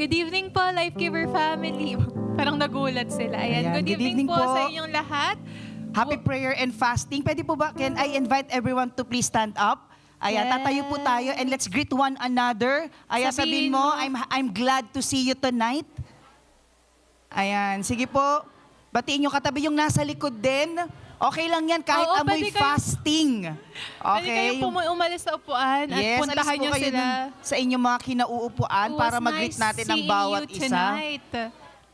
Good evening po, Life Giver family. Parang nagulat sila. Ayan. Good evening po sa inyong lahat. Happy prayer and fasting. Pwede po ba, can I invite everyone to please stand up? Ayan, Yes. tatayo po tayo and let's greet one another. Ayan, sabihin mo, I'm glad to see you tonight. Ayan, sige po. Batiin yung katabi yung nasa likod din. Okay lang yan, kahit Oo, amoy pwede kayo- fasting. Pwede kayong Okay? umalis sa upuan at Yes, alis puntahan po nyo kayo sila. dun sa inyong mga kinauupuan It para was mag-greet nice natin ang seeing bawat you isa. tonight.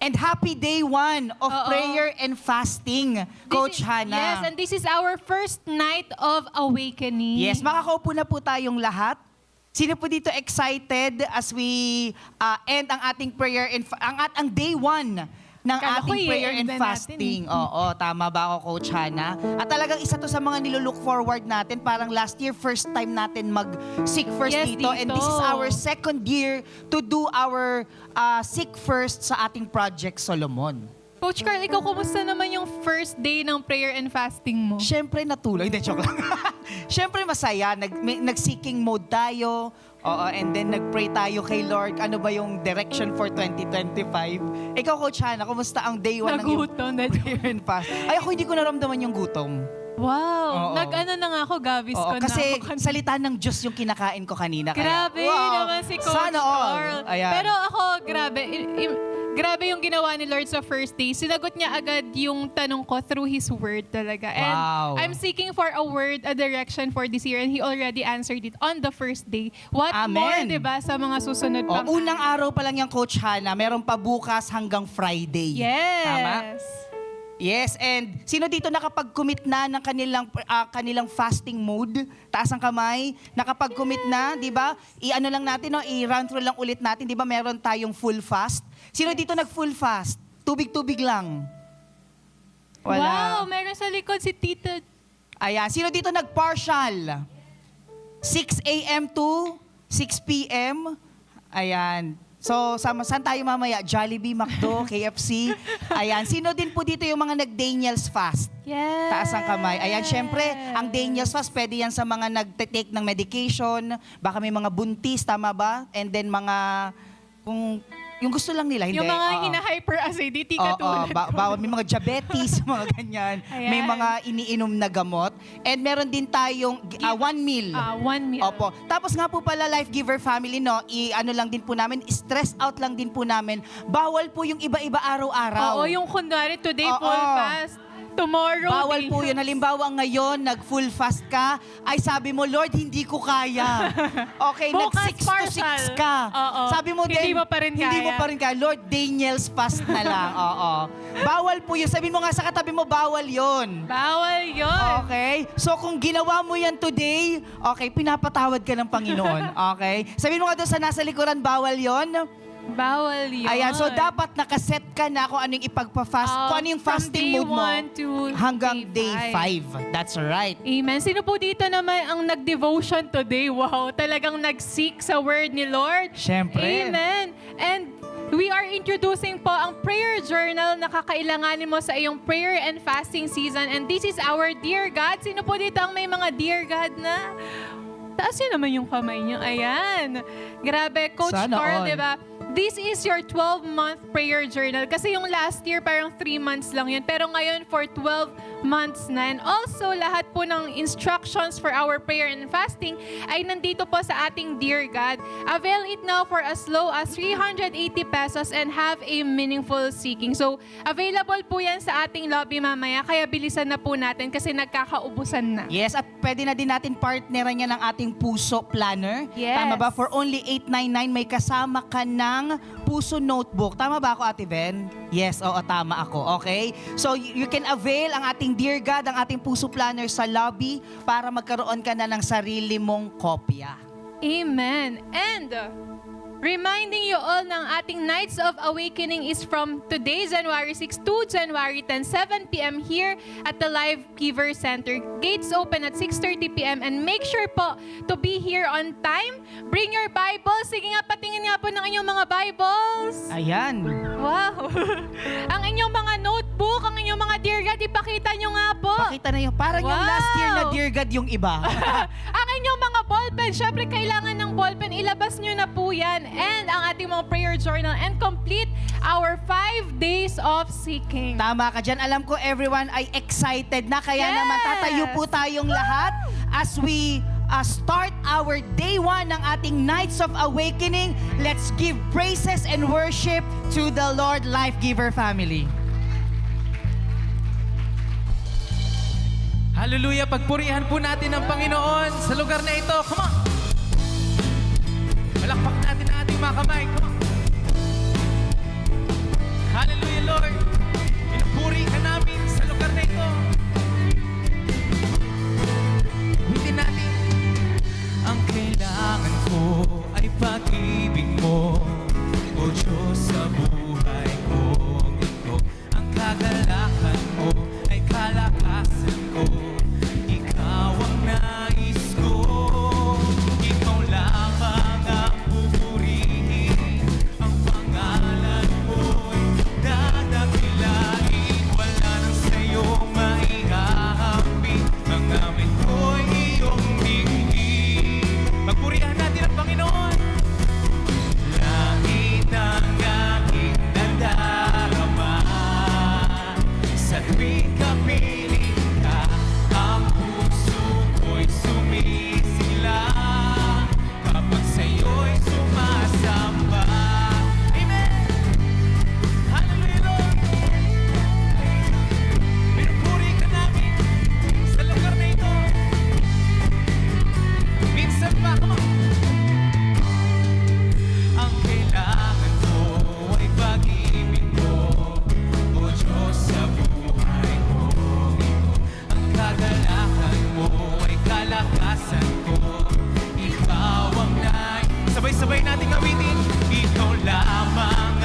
And happy day 1 of Oo. prayer and fasting, Coach Hannah. Yes, and this is our first night of awakening. Yes, makakaupo na po tayong lahat. Sino po dito excited as we end ang ating prayer and ang day 1 ng Kala ko ating prayer i-end and na fasting? natin. Oo, tama ba ako, Coach Hannah? At talagang isa to sa mga nilulook forward natin. Parang last year, first time natin mag-seek first Yes, dito. And this is our second year to do our seek first sa ating Project Solomon. Coach Carl, ikaw kumusta naman yung first day ng prayer and fasting mo? Siyempre natuloy. Hindi, joke lang. Siyempre masaya. Nag-seeking mode tayo. Oo, and then nag-pray tayo kay Lord. Ano ba yung direction for 2025? Ikaw, Coach Hannah, kumusta ang day 1 ng iyong Nagutom. prayer and fast? Ay, ako hindi ko naramdaman yung gutom. Wow, Oo. nag-ano na nga ako, Gavis ko Oo, na kasi ako. salita ng Diyos yung kinakain ko kanina. Kaya, Grabe wow, naman si Coach sana all. Carl. Ayan. Pero ako, grabe. Grabe yung ginawa ni Lord sa first day. Sinagot niya agad yung tanong ko through His Word talaga. And Wow. I'm seeking for a word, a direction for this year, and He already answered it on the first day. What more, Amen. diba, sa mga susunod Oh, pang unang araw pa lang yung Coach Hannah, meron pa bukas hanggang Friday. Yes. Tama? Yes, and sino dito nakapag-commit na ng kanilang fasting mode? Taas ang kamay. Nakapag-commit na, 'di ba? I-ano lang natin, no? I-run through lang ulit natin, 'di ba? Meron tayong full fast. Sino dito nag-full fast? Tubig-tubig lang. Wow, meron sa likod si Tita. Ayan, sino dito nag-partial? 6 a.m. to 6 p.m. Ayan. So, saan tayo mamaya? Jollibee, McDo, KFC. Ayan. Sino din po dito yung mga nag-Daniel's fast? Yes. Taas ang kamay. Ayan, syempre, ang Daniel's fast, pwede yan sa mga nag-take ng medication, baka may mga buntis, tama ba? And then mga, kung yung gusto lang nila, hindi. Yung mga Oo. hina-hyper-acidity Oo, katulad ko. bawal, may mga diabetes, mga ganyan. Ayan. May mga iniinom na gamot. And meron din tayong 1 meal. 1 meal. Opo. Tapos nga po pala, Life Giver family, no, ano lang din po namin, stress out lang din po namin. Bawal po yung iba-iba araw-araw. Oo, yung kunwari today Oo. full fast, tomorrow Bawal day po yun. Halimbawa ngayon, nag-full fast ka, ay sabi mo, Lord, hindi ko kaya. Okay, Bukas, nag-6 to 6 partial. ka. Oo. Sabi mo Hindi din, mo pa rin hindi kaya. mo pa rin kaya. Lord, Daniel's fast na lang. Oo. Bawal po yun. Sabi mo nga sa katabi mo, bawal yun. Bawal yun. Okay? So kung ginawa mo yan today, okay, pinapatawad ka ng Panginoon. Okay? Sabihin mo nga doon sa nasa likuran, bawal yon. Bawal yun. Ayan, so dapat nakaset ka na kung ano yung ipagpa-fast, kung ano yung fasting mode mo From day 1 to hanggang day day 5. That's right. Amen. Sino po dito naman ang nag-devotion today? Wow, talagang nag-seek sa word ni Lord. Siyempre. Amen. And we are introducing po ang prayer journal na kakailanganin mo sa iyong prayer and fasting season. And this is our Dear God. Sino po dito ang may mga Dear God na? Taas yun naman yung kamay niyo. Ayan. Grabe, Coach Sana Carl, all. di ba? This is your 12-month prayer journal. Kasi yung last year, parang 3 months lang yun. Pero ngayon, for 12 months na. And also, lahat po ng instructions for our prayer and fasting ay nandito po sa ating Dear God. Avail it now for as low as 380 pesos and have a meaningful seeking. So, available po yan sa ating lobby mamaya. Kaya bilisan na po natin kasi nagkakaubusan na. Yes, at pwede na din natin partneran yan ng ating Puso Planner. Yes. Tama ba? For only 899, may kasama ka ng Puso Notebook. Tama ba ako, Ate Ben? Yes, oo, tama ako. Okay? So, you can avail ang ating Dear God, ang ating Puso Planner sa lobby para magkaroon ka na ng sarili mong kopya. Amen. And reminding you all ng ating Nights of Awakening is from today, January 6 to January 10, 7 p.m. here at the Life Giver Center. Gates open at 6:30 p.m. and make sure po to be here on time. Bring your Bibles. Sige nga, patingin nga po ng inyong mga Bibles. Ayan. Wow. Ang inyong mga notebook, ang inyong mga Dear God, ipakita nyo nga po. Pakita na yung, parang yung Wow. last year na Dear God yung iba. Ang inyong mga ball ballpen, syempre kailangan ng ballpen, ilabas nyo na po yan. And ang ating mga prayer journal and complete our 5 days of seeking. Tama ka dyan. Alam ko everyone ay excited na. Kaya Yes! naman tatayo po tayong lahat as we start our day 1 ng ating Nights of Awakening. Let's give praises and worship to the Lord Life Giver family. Hallelujah! Pagpurihan po natin ang Panginoon sa lugar na ito. Come on! Malakpak natin ang ating mga kamay. Come on! Hallelujah, Lord! Pinupuri ka namin sa lugar na ito. Witin natin. Ang kailangan ko ay pag-ibig mo, O Diyos, sa buhay kong ito. Ang kagalakan mo ay kalakasan ko. Ikaw ang nais ko. Ikaw lamang ang pupurihin. Ang pangalan mo'y dadakilain. Wala nang sa'yo maihahampi. Ang amin ko'y iyong dinggin. Magpurihan natin ang Panginoon. Langit ang aking nadarama. Sa tuwing kapiling ka, ang puso ko'y sumisigla. Kapag sa'yo'y sumasamba. Amen! Hallelujah, Lord! Pinupuri ka namin sa lugar na ito. Minsan pa, come on! Ang kailangan ko ay pag-ibig mo, O Diyos, sa buhay ko ito. Ang kagalakan mo ay kalakasan ko. Ikaw ang nais. Sabay-sabay nating awitin. Ikaw lamang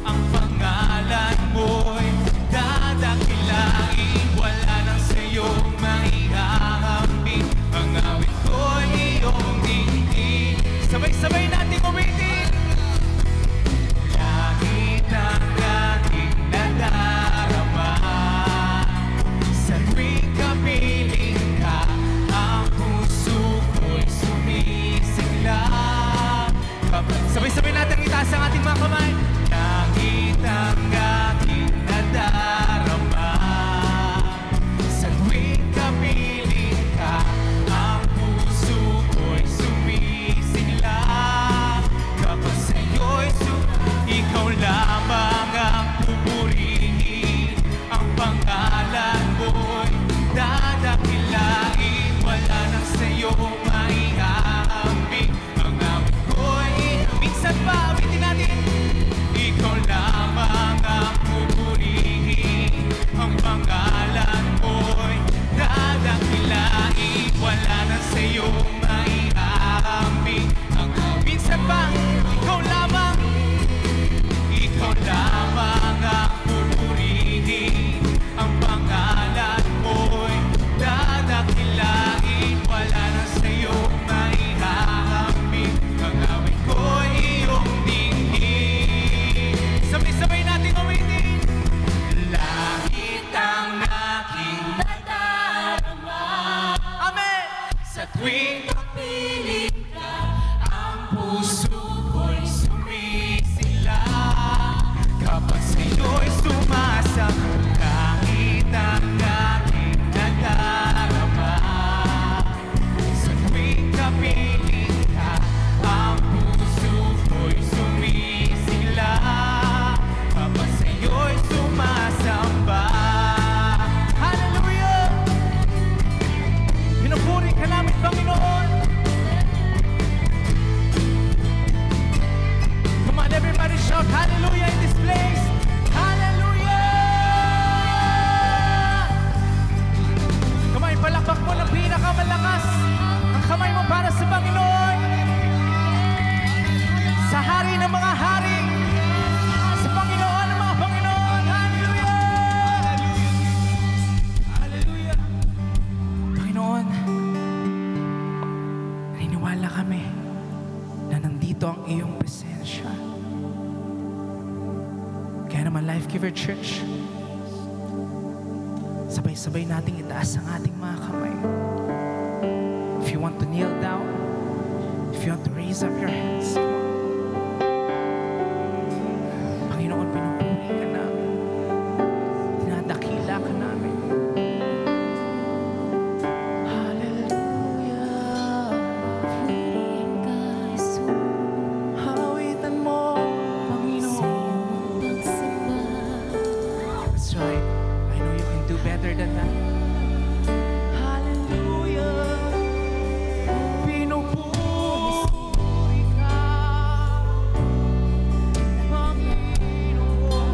ang pangalan mo'y dadakilain. Wala nang sa'yo maihahampi. Ang awit ko'y iyong dinggin. Sabay-sabay nating umitin. Langit ang aking nadarama. Sa tuwing kapiling ka, ang puso ko'y sumisigla. Sabay-sabay natin itaas ang ating mga kamay. Langit ang aking nadarama. Sa tuwing kapiling ka, ang puso ko'y sumisigla. Kapag sa'yo'y ikaw lamang ang pupurihin. Ang pangalan mo'y dadakilain. Wala nang sa'yo maihahampi. Ang awit ko'y minsan pa, awitin natin. Ikaw lamang ang pupurihin. Ang pangalan mo'y dadakilain. Wala nang sa'yo maihahampi. Ang minsan pa, ikaw lamang. Ikaw lamang ang pupurihin. Ang pangalan mo'y dadakilain. Wala nang sa'yo maihahampi. Ang awit ko'y iyong dinggin. Sabay-sabay nating umitin. Langit ang aking nadarama. Amen! Sa tuwing kapiling ka, ang puso ko'y sumisigla. Kapag sa'yo'y sumasang, langit ang aking nadarama. Sa tuwing kapiling ka, ang puso ko'y sumisigla. Kapag sa'yo'y sumasamba. Hallelujah! Pinupuri ka namin, Panginoon. Come on, everybody shout hallelujah in this place. Hallelujah! Come on, palakpak mo ng pinakamalakas ang kamay mo para sa Panginoon. Sa hari ng mga hari. Sa Panginoon ng mga Panginoon. Hallelujah! Hallelujah! Panginoon, naniniwala kami na nandito ang iyong presensya. Kaya naman, Life Giver Church, sabay-sabay nating itaas ang ating mga kamay. want to kneel down, if you want to raise up your hands, Panginoon, pinupuri ka namin. Dinadakila ka namin. Hallelujah. Hawitan mo, Panginoon. That's right. I know you can do better than that. Hallelujah. Pinupuri ka, Panginoon.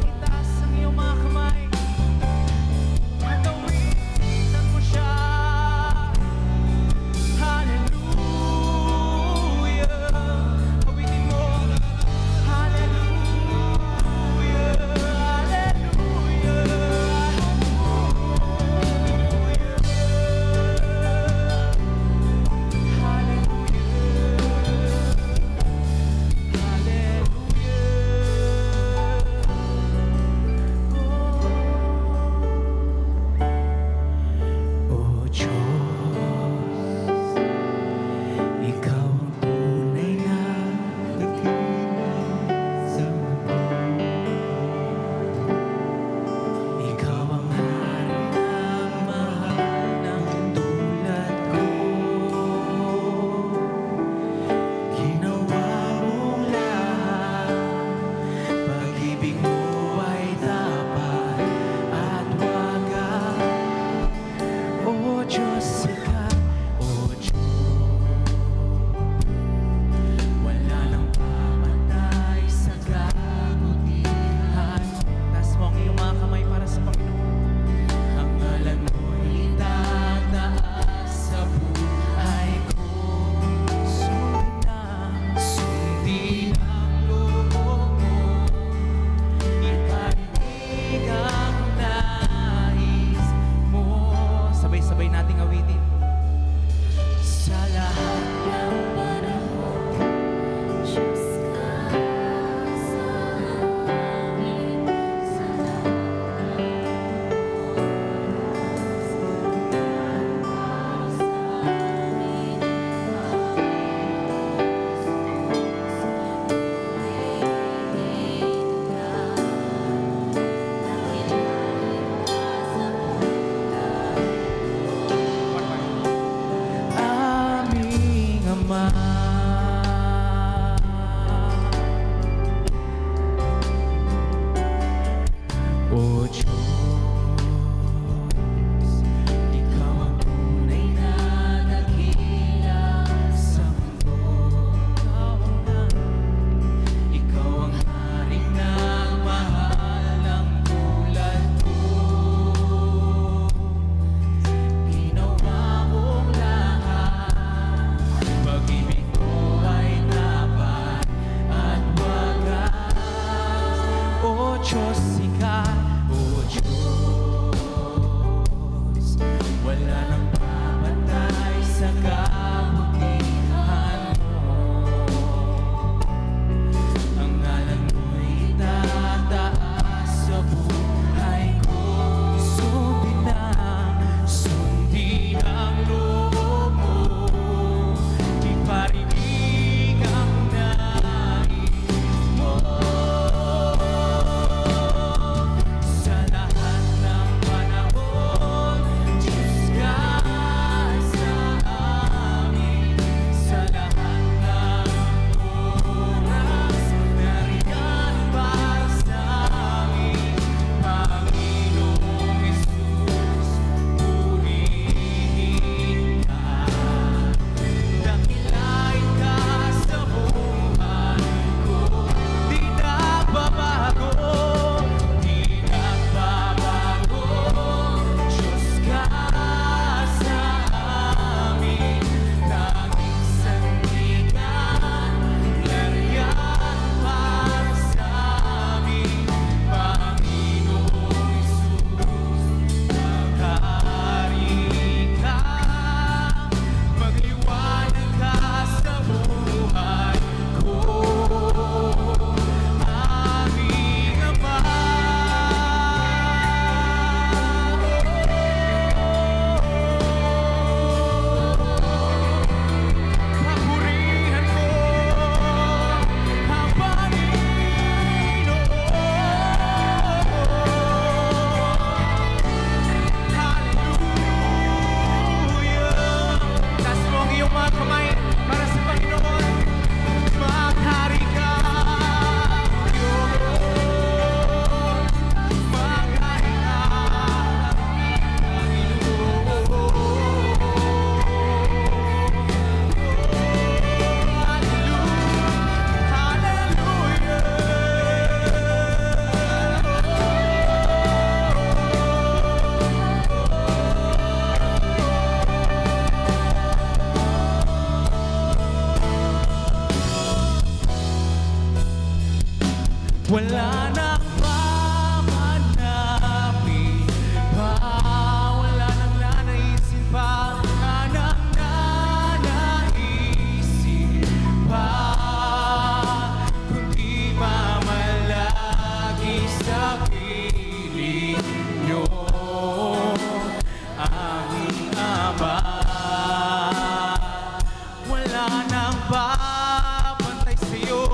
Itaas ang iyong mga kamay. Patawitan mo siya. Hallelujah. Hawitin mo. Hallelujah. O Diyos, Ikaw ang tunay na sa mundo. Ikaw ang hari ng mahal ng tulad ko. Ginawa mong lahat, pag-ibig mo ay tapat at wagas. O Diyos, Ikaw, O Diyos, wala nang pamatay sa kabutihan. Taas mo ang iyong mga kamay para sa Panginoon. Ang ngalan mo'y itataas sa buhay ko. Sundin ang loob mo, iparinig ang nais mo. Sabay-sabay nating awitin. Sa lahat ng panahon, Diyos ka sa amin. Sa aming Ama. O Diyos, Ikaw ang tunay na dakila sa mundo. Ikaw ang haring nagmahal ng tulad ko. Ginawa mong lahat, pag-ibig mo ay tapat at wagas. O Diyos, Ikaw, O Diyos, wala nang pamatay sa kabutihan mo. Ang ngalan mo'y itataas sa buhay ko. Sundin ang loob mo, iparinig ang nais mo. Sa lahat ng Wala nang papanapin pa, wala nang nanaisin pa, wala nang nanaisin pa, kundi mamalagi sa piling nyo, aming Ama. Wala nang babantay sa'yo,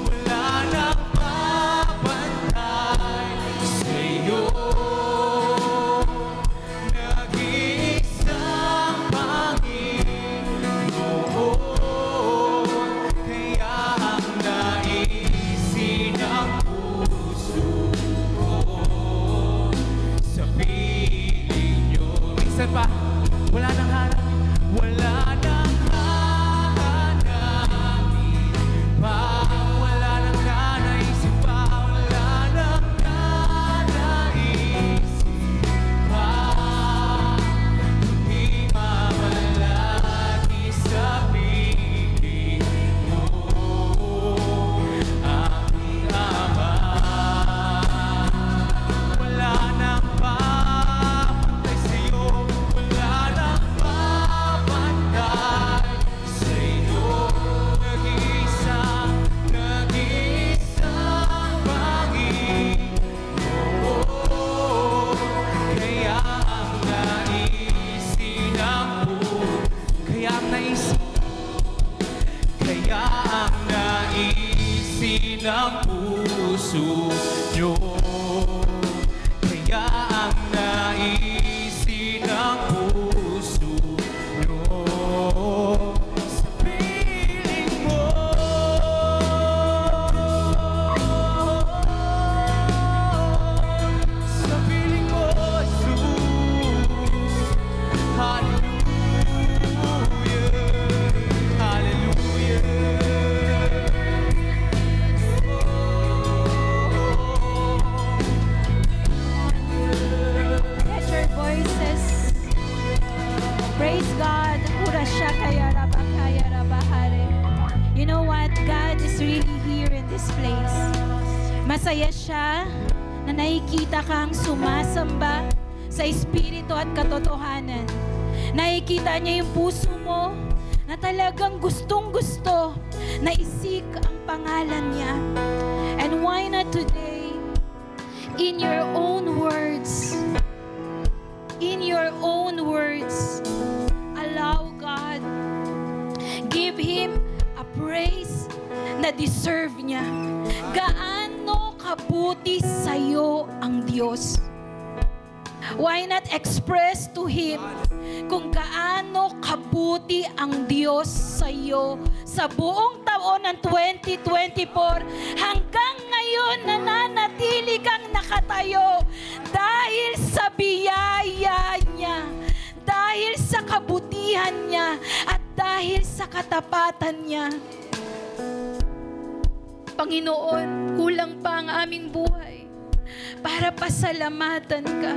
wala nang babantay sa'yo. Nag-iisang Panginoon, kaya ang naisin ng puso ko sa piling nyo. Minsan pa, wala nang hanapin, wala nang hahanapin pa, wala nang nanaisip pa, wala nang nanaisip pa, kundi mamalagi sa piling mo, aming Ama. Wala nang babantay sa'yo, wala nang babantay sa'yo. Nag-iisang Panginoon, kaya ang naisin ng kaya ang naisin ng puso nyo, kaya ang naisin ng puso nyo sa piling mo, sa piling mo, Jesus. Hallelujah, hallelujah. Let your voices praise God. Urasya kaya rabakaya rabahare. You know what? God is really here in this place. Masaya siya na nakikita kang sumasamba sa espiritu at katotohanan. Nakikita niya yung puso mo na talagang gustong-gusto na isik ang pangalan niya. And why not today, in your own words, allow God, give Him a praise na deserve niya. Gaano kabuti sa'yo ang Diyos? Why not express to Him kung gaano kabuti ang Diyos sa'yo sa buong taon ng 2024 hanggang ngayon nananatili kang nakatayo dahil sa biyaya niya, dahil sa kabutihan niya, at dahil sa katapatan niya. Panginoon, kulang pa ang aming buhay para pasalamatan ka.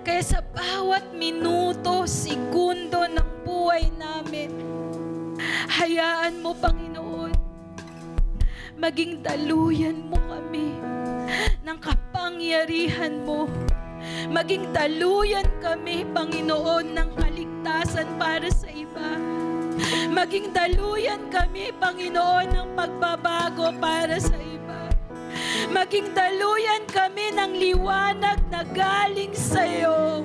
Kaya sa bawat minuto, segundo ng buhay namin, hayaan mo, Panginoon, maging daluyan mo kami ng kapangyarihan mo. Maging daluyan kami, Panginoon, ng kaligtasan para sa iba. Maging daluyan kami, Panginoon, ng pagbabago para sa iba. Maging daluyan kami ng liwanag na galing sa iyo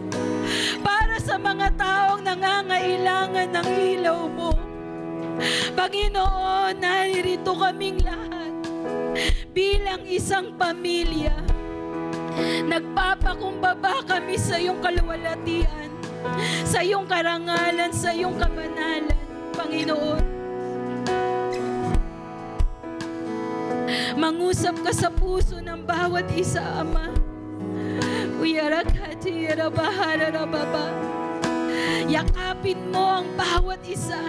para sa mga taong nangangailangan ng ilaw mo. Panginoon, naririto kaming lahat bilang isang pamilya. Nagpapakumbaba kami sa iyong kaluwalhatian, sa iyong karangalan, sa iyong kabanalan, Panginoon. Mangusap ka sa puso ng bawat isa, Ama. Uyarakati yarabahara rababa. Yakapin mo ang bawat isa.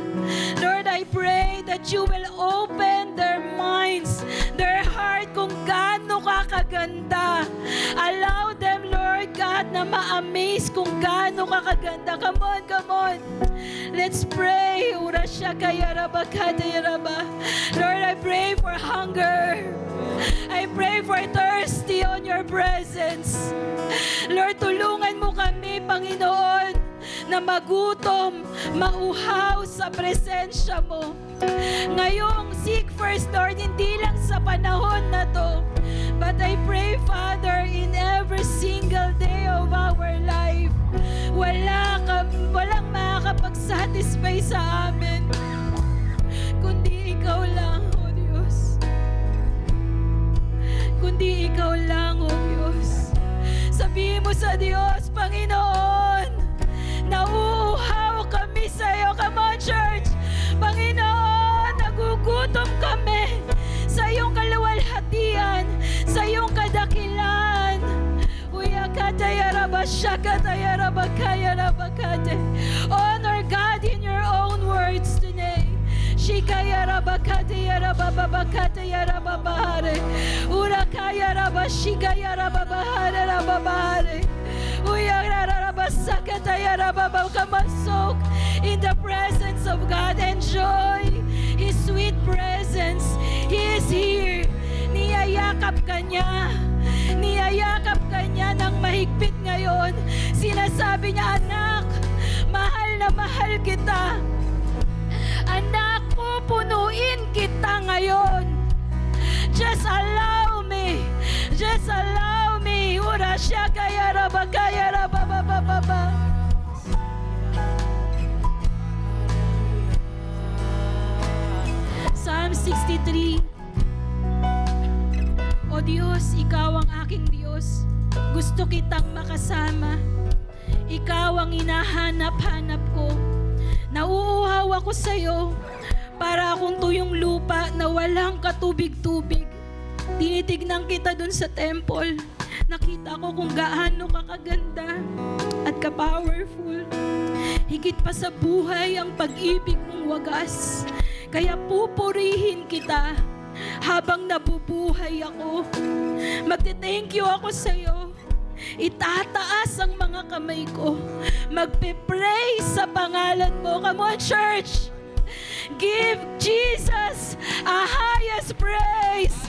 Lord, I pray that you will open their minds, their heart, kung gaano ka kaganda. Allow them, Lord God, na ma-amaze kung gaano ka kaganda. Come on, come on. Let's pray. Lord, I pray for hunger. I pray for thirsty on your presence. Lord, tulungan mo kami, Panginoon, na magutom, mauhaw sa presensya mo. Ngayong seek first, Lord, hindi lang sa panahon na to, but I pray, Father, in every single day of our life, walang makakapag-satisfy sa amin, kundi ikaw lang, O Diyos. Kundi ikaw lang, O Diyos. Sabihin mo sa Diyos, Panginoon, nauuhaw kami sa iyo. Come on, church. Panginoon, nagugutom kami sa iyong kaluwalhatian, sa iyong kadakilan. Honor God in your own words today. Shikaya rabakate yarababakate yarababahare. Urakaya rabashikaya rababahare rababahare. Uyararabasakata yarababa. Come on, soak in the presence of God. Enjoy His sweet presence. He is here. Niyayakap ka niya. Niyayakap ka niya ng mahigpit ngayon. Sinasabi niya, anak, mahal na mahal kita. Anak, pupunuin kita ngayon. Just allow me. Just allow me. Ura siya kaya rababababa. Psalm 63. O Diyos, Ikaw ang aking Diyos. Gusto kitang makasama. Ikaw ang hinahanap-hanap ko. Nauuhaw ako sa iyo para akong tuyong lupa na walang katubig-tubig. Tinitignan kita dun sa temple. Nakita ko kung gaano ka kaganda at ka-powerful. Higit pa sa buhay ang pag-ibig mong wagas. Kaya pupurihin kita habang nabubuhay ako. Magte-thank you ako sa iyo. Itataas ang mga kamay ko. Magpe-pray sa pangalan mo. Come on, church! Give Jesus a highest praise.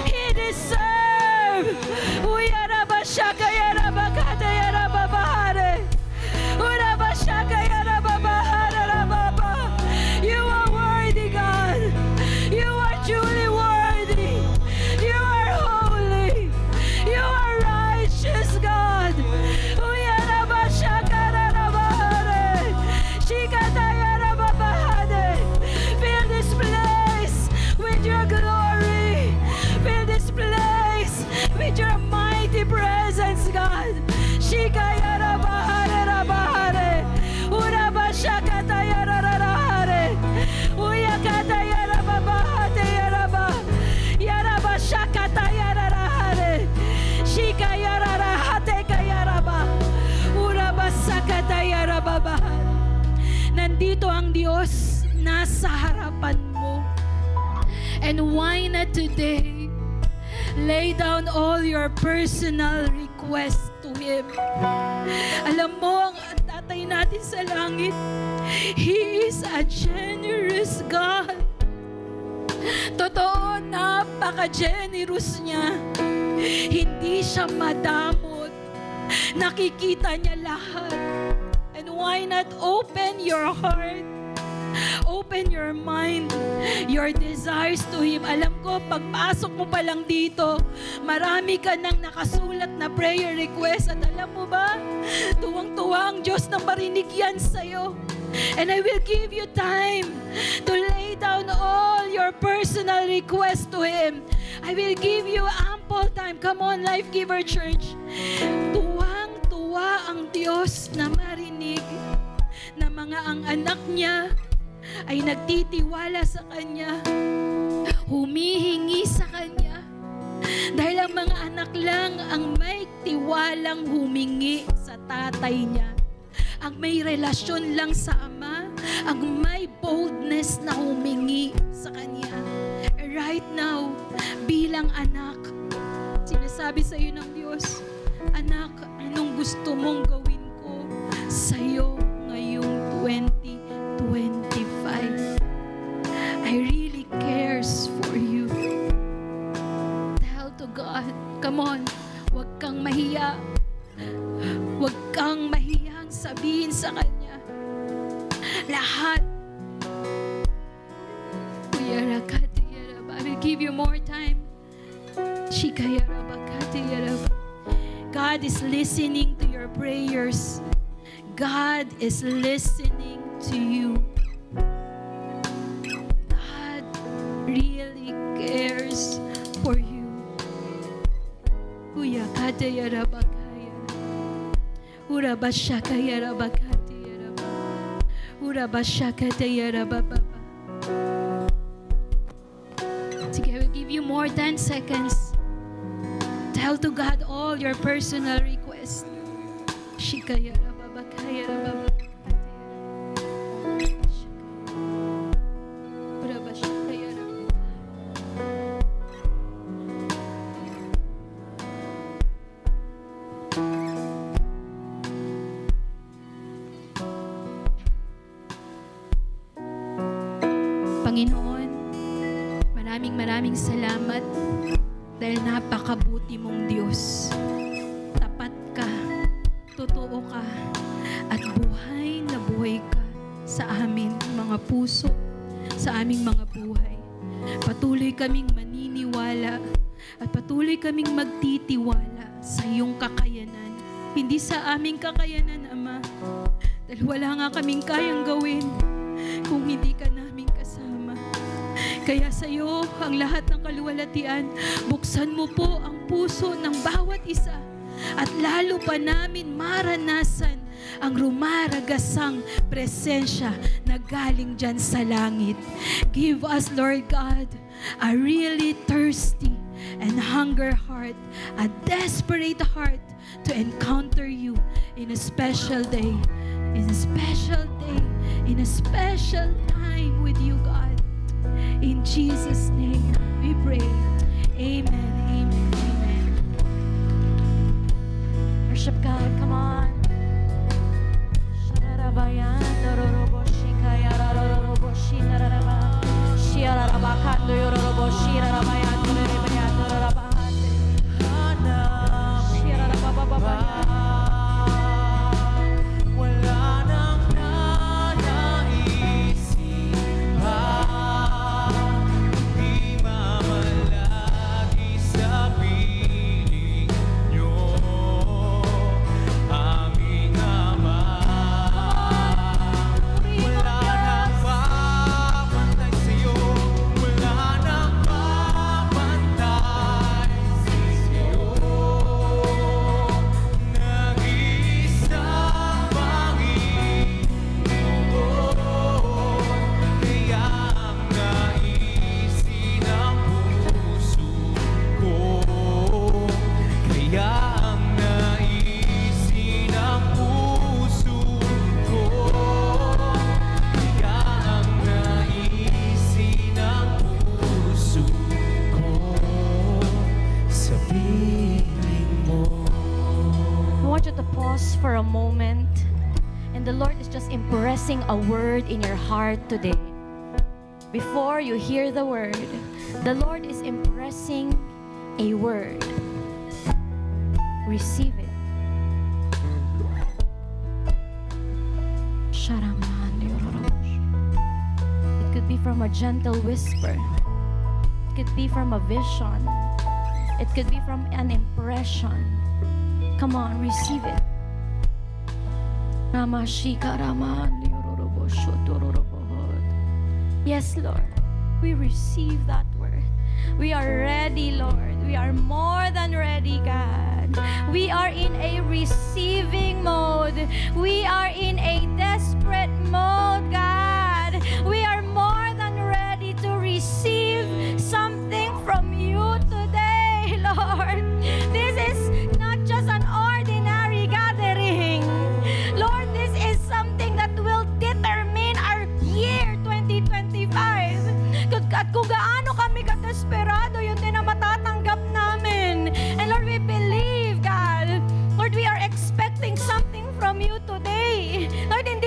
He deserves. Uyarabashaka yarabakata yarababahare. Urabashaka yarababahare rababa. You are worthy, God. You are truly worthy. You are holy. You are righteous, God. Uyarabashaka yarababahare. Shikata yarababahare. Fill this place with your glory. Fill this place with your mighty presence, God. Shikaya rabahare rabahare. Urabashakata yarararahare. Uyakata yarababahate yaraba. Yarabashakata yararahare. Shikaya rarahate kayaraba. Urabasakata yarababahare. Nandito ang Diyos nasa harapan mo. And why not today? Lay down all your personal requests to Him. Alam mo, ang tatay natin sa langit, He is a generous God. Totoo, napaka-generous niya. Hindi siya madamot. Nakikita niya lahat. And why not open your heart? Open your mind, your desires to Him. Alam ko, pagpasok mo pa lang dito, marami ka nang nakasulat na prayer request. At alam mo ba, tuwang-tuwa ang Diyos na marinig yan sa'yo. And I will give you time to lay down all your personal requests to Him. I will give you ample time. Come on, Life Giver Church. Tuwang-tuwa ang Diyos na marinig na mga ang anak niya ay nagtitiwala sa Kanya, humihingi sa Kanya. Dahil ang mga anak lang ang may tiwalang humingi sa tatay niya. Ang may relasyon lang sa Ama, ang may boldness na humingi sa Kanya. Right now, bilang anak, sinasabi sa iyo ng Diyos, anak, anong gusto mong gawin ko sa iyo ngayong 2025? Come on, huwag kang mahiya. Huwag kang mahiyang sabihin sa Kanya lahat. I will give you more time. God is listening to your prayers. God is listening to you. God really cares for you. Sige, I will give you more 10 seconds. Tell to God all your personal requests. Panginoon, maraming salamat dahil napakabuti mong Diyos. Tapat ka, totoo ka, at buhay na buhay ka sa amin mga puso, sa aming mga buhay. Patuloy kaming maniniwala at patuloy kaming magtitiwala sa iyong kakayanan. Hindi sa aming kakayanan, Ama, dahil wala nga kaming kayang gawin kung hindi ka namin kasama. Kaya sa iyo ang lahat ng kaluwalhatian. Buksan mo po ang puso ng bawat isa at lalo pa namin maranasan ang rumaragasang presensya na galing dyan sa langit. Give us, Lord God, a really thirsty and hunger heart, a desperate heart to encounter you in a special day, in a special day, in a special time with you, God. In Jesus' name we pray. Amen, amen, amen. Worship God, come on. Shararabayan, dororoboshi, kaya raroroboshi, nararaba. Shiararabakando, yororoboshi, rarabayan, dororobayan, dororobahan. Shiararabababayan. Wala nang nanaisip pa, di mamalagi sa piling nyo, aming Ama. Wala nang papantay sa'yo, wala nang papantay sa'yo. Nag-iisang Panginoon, kaya ang naisin ng puso ko, kaya ang naisin ng puso ko, kaya ang naisin ng puso ko sa piling mo. I want you to pause for a moment, and the Lord is just impressing a word in your heart today. Before you hear the word, the Lord is impressing a word. Receive it. Sharaman, yororobosh. It could be from a gentle whisper. It could be from a vision. It could be from an impression. Come on, receive it. Ramashika Raman, yororobosho, dororobohod. Yes, Lord, we receive that word. We are ready, Lord. We are more than ready, God. We are in a receiving mode. We are in a desperate mode, God. We are more than ready to receive something from you today, Lord. This is not just an ordinary gathering. Lord, this is something that will determine our year 2025. At kung gaano kami kadesperado, yun din ang matatanggap namin. And Lord, we believe, God. Lord, we are expecting something from you today. Lord, in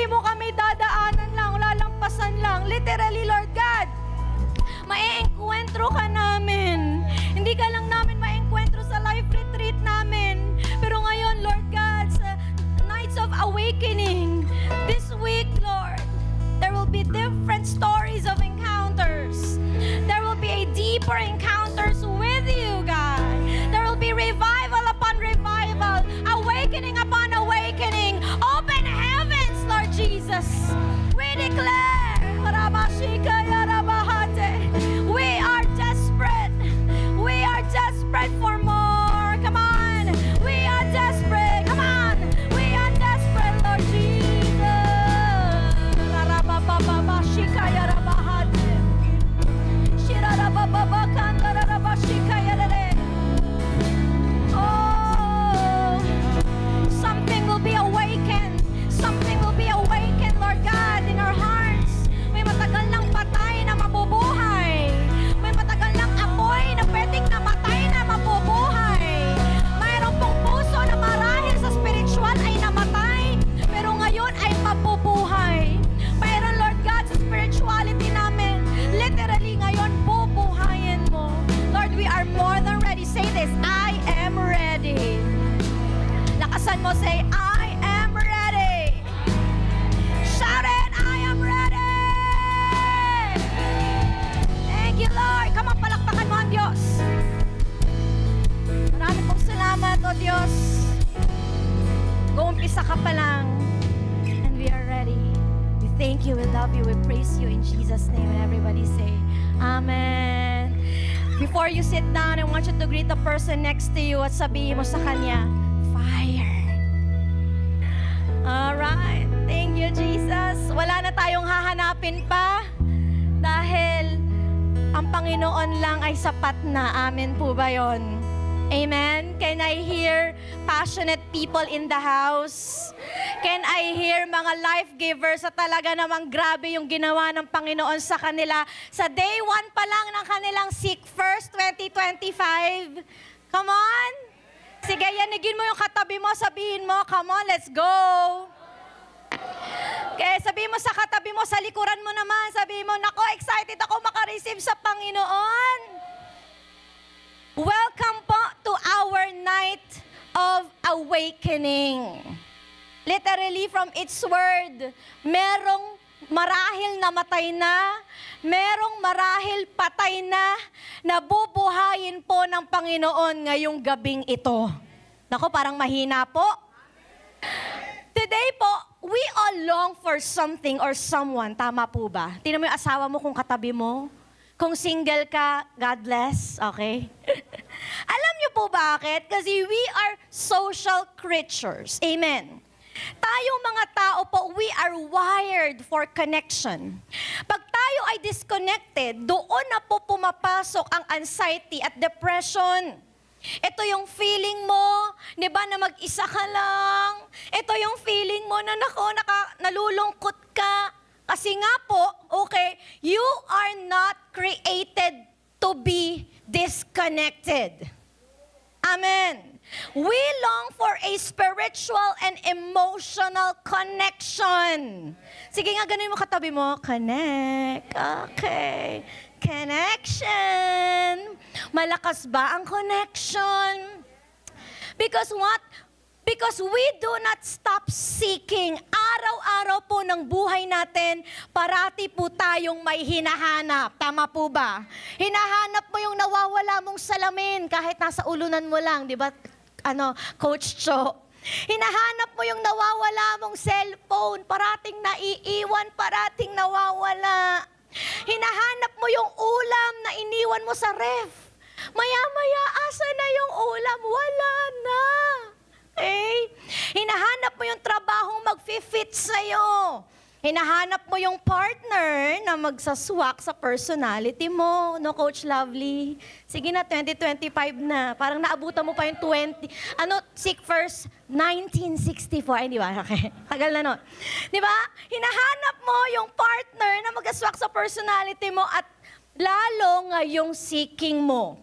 all say, I am ready. Shout it, I am ready. Thank you, Lord. Come on, palakpakan mo ang Diyos. Marami pong salamat, O Diyos. Gumpisa ka pa lang. And we are ready. We thank you, we love you, we praise you in Jesus' name. And everybody say, Amen. Before you sit down, I want you to greet the person next to you at sabihin mo sa kanya, fire. Alright. Thank you, Jesus. Wala na tayong hahanapin pa dahil ang Panginoon lang ay sapat na. Amen po ba yun? Amen? Can I hear passionate people in the house? Can I hear mga life givers sa talaga namang grabe yung ginawa ng Panginoon sa kanila sa day 1 pa lang ng kanilang Seek First 2025? Come on! Sige, yanigin mo yung katabi mo, sabihin mo, come on, let's go! Okay, sabihin mo sa katabi mo, sa likuran mo naman, sabihin mo, nako, excited ako makareceive sa Panginoon. Welcome po to our night of awakening. Literally from its word, merong marahil namatay na, merong marahil patay na, nabubuhayin po ng Panginoon ngayong gabing ito. Nako, parang mahina po. Today po, we all long for something or someone. Tama po ba? Tingnan mo yung asawa mo kung katabi mo. Kung single ka, God bless, okay? Alam niyo po bakit? Kasi we are social creatures. Amen. Tayong mga tao po, we are wired for connection. Pag tayo ay disconnected, doon na po pumapasok ang anxiety at depression. Ito yung feeling mo, di ba, na mag-isa ka lang. Ito yung feeling mo na nalulungkot ka. Kasi nga po, okay, you are not created to be disconnected. Amen. We long for a spiritual and emotional connection. Sige nga, ganun mo katabi mo. Connect. Okay. Connection. Malakas ba ang connection? Because what? Because we do not stop seeking. Araw-araw po ng buhay natin, parati po tayong may hinahanap. Tama po ba? Hinahanap mo yung nawawala mong salamin kahit nasa ulunan mo lang, di ba? Coach Cho. Hinahanap mo yung nawawala mong cellphone, parating naiiwan, parating nawawala. Hinahanap mo yung ulam na iniwan mo sa ref. Maya-maya, asa na yung ulam? Wala na. Okay? Hinahanap mo yung trabahong mag-fit sa'yo. Hinahanap mo yung partner na magsaswak sa personality mo. No, Coach Lovely? Sige na, 2025 na. Parang naabutan mo pa yung Seek First 1964. Ay, di ba? Okay. Tagal na nun. Di ba? Hinahanap mo yung partner na magsaswak sa personality mo at lalo ngayong seeking mo.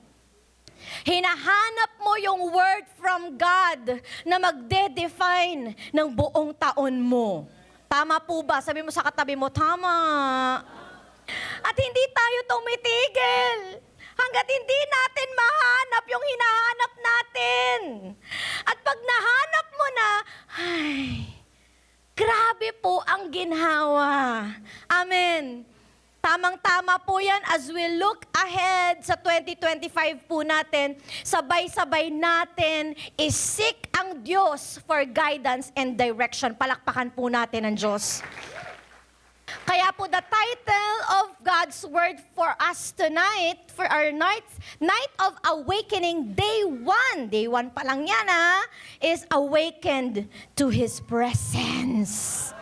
Hinahanap mo yung word from God na magde-define ng buong taon mo. Tama po ba? Sabi mo sa katabi mo, tama. At hindi tayo tumitigil hanggat hindi natin mahanap yung hinahanap natin. At pag nahanap mo na, ay, grabe po ang ginhawa. Amen. Tamang-tama po yan as we look ahead sa 2025 po natin, sabay-sabay natin i-seek ang Diyos for guidance and direction. Palakpakan po natin ang Diyos. Kaya po the title of God's Word for us tonight, for our night of awakening, day 1 pa lang yan is awakened to His presence.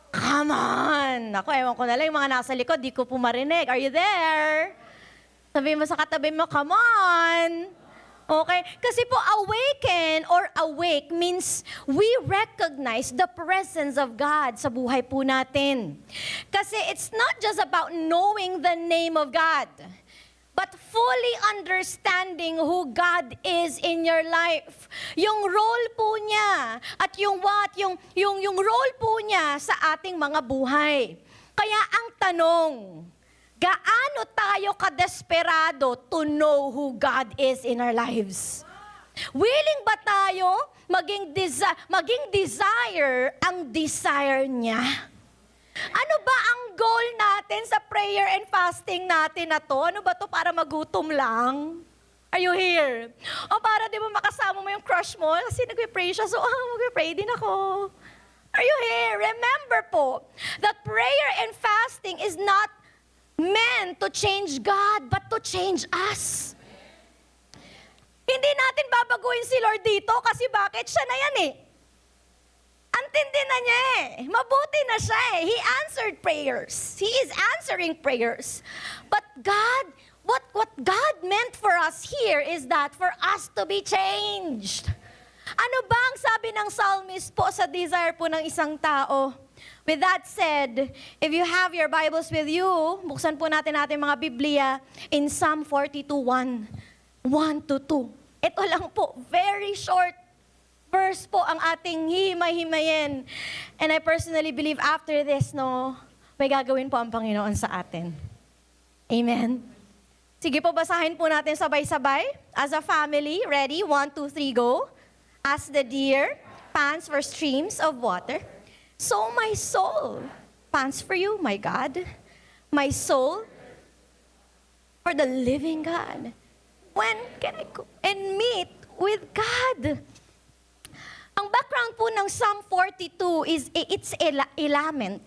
Come on! Ako, ewan ko na lang, yung mga nasa likod, di ko po marinig. Are you there? Sabi mo sa katabi mo, come on! Okay? Kasi po, awaken or awake means we recognize the presence of God sa buhay po natin. Kasi it's not just about knowing the name of God, but fully understanding who God is in your life. Yung role po niya at yung role po niya sa ating mga buhay. Kaya ang tanong, gaano tayo kadesperado to know who God is in our lives? Willing ba tayo maging desire ang desire niya. Ano ba ang goal natin sa prayer and fasting natin na to? Ano ba to, para magutom lang? Are you here? O para di ba makasama mo yung crush mo? Kasi nagpe-pray siya, so magpe-pray din ako. Are you here? Remember po that prayer and fasting is not meant to change God, but to change us. Hindi natin babaguhin si Lord dito kasi bakit? Siya na yan eh. Antindi na niya eh. Mabuti na siya eh. He answered prayers. He is answering prayers. But God, what God meant for us here is that for us to be changed. Ano ba ang sabi ng psalmist po sa desire po ng isang tao? With that said, if you have your Bibles with you, buksan po natin mga Biblia in Psalm 42:1, 1-2. Ito lang po, very short verse po ang ating hihimay-himayin. And I personally believe after this, may gagawin po ang Panginoon sa atin. Amen? Sige po, basahin po natin sabay-sabay. As a family, ready? 1, 2, 3, go. As the deer pants for streams of water, so my soul pants for you, my God. My soul for the living God. When can I go and meet with God? Ang background po ng Psalm 42 is it's a lament.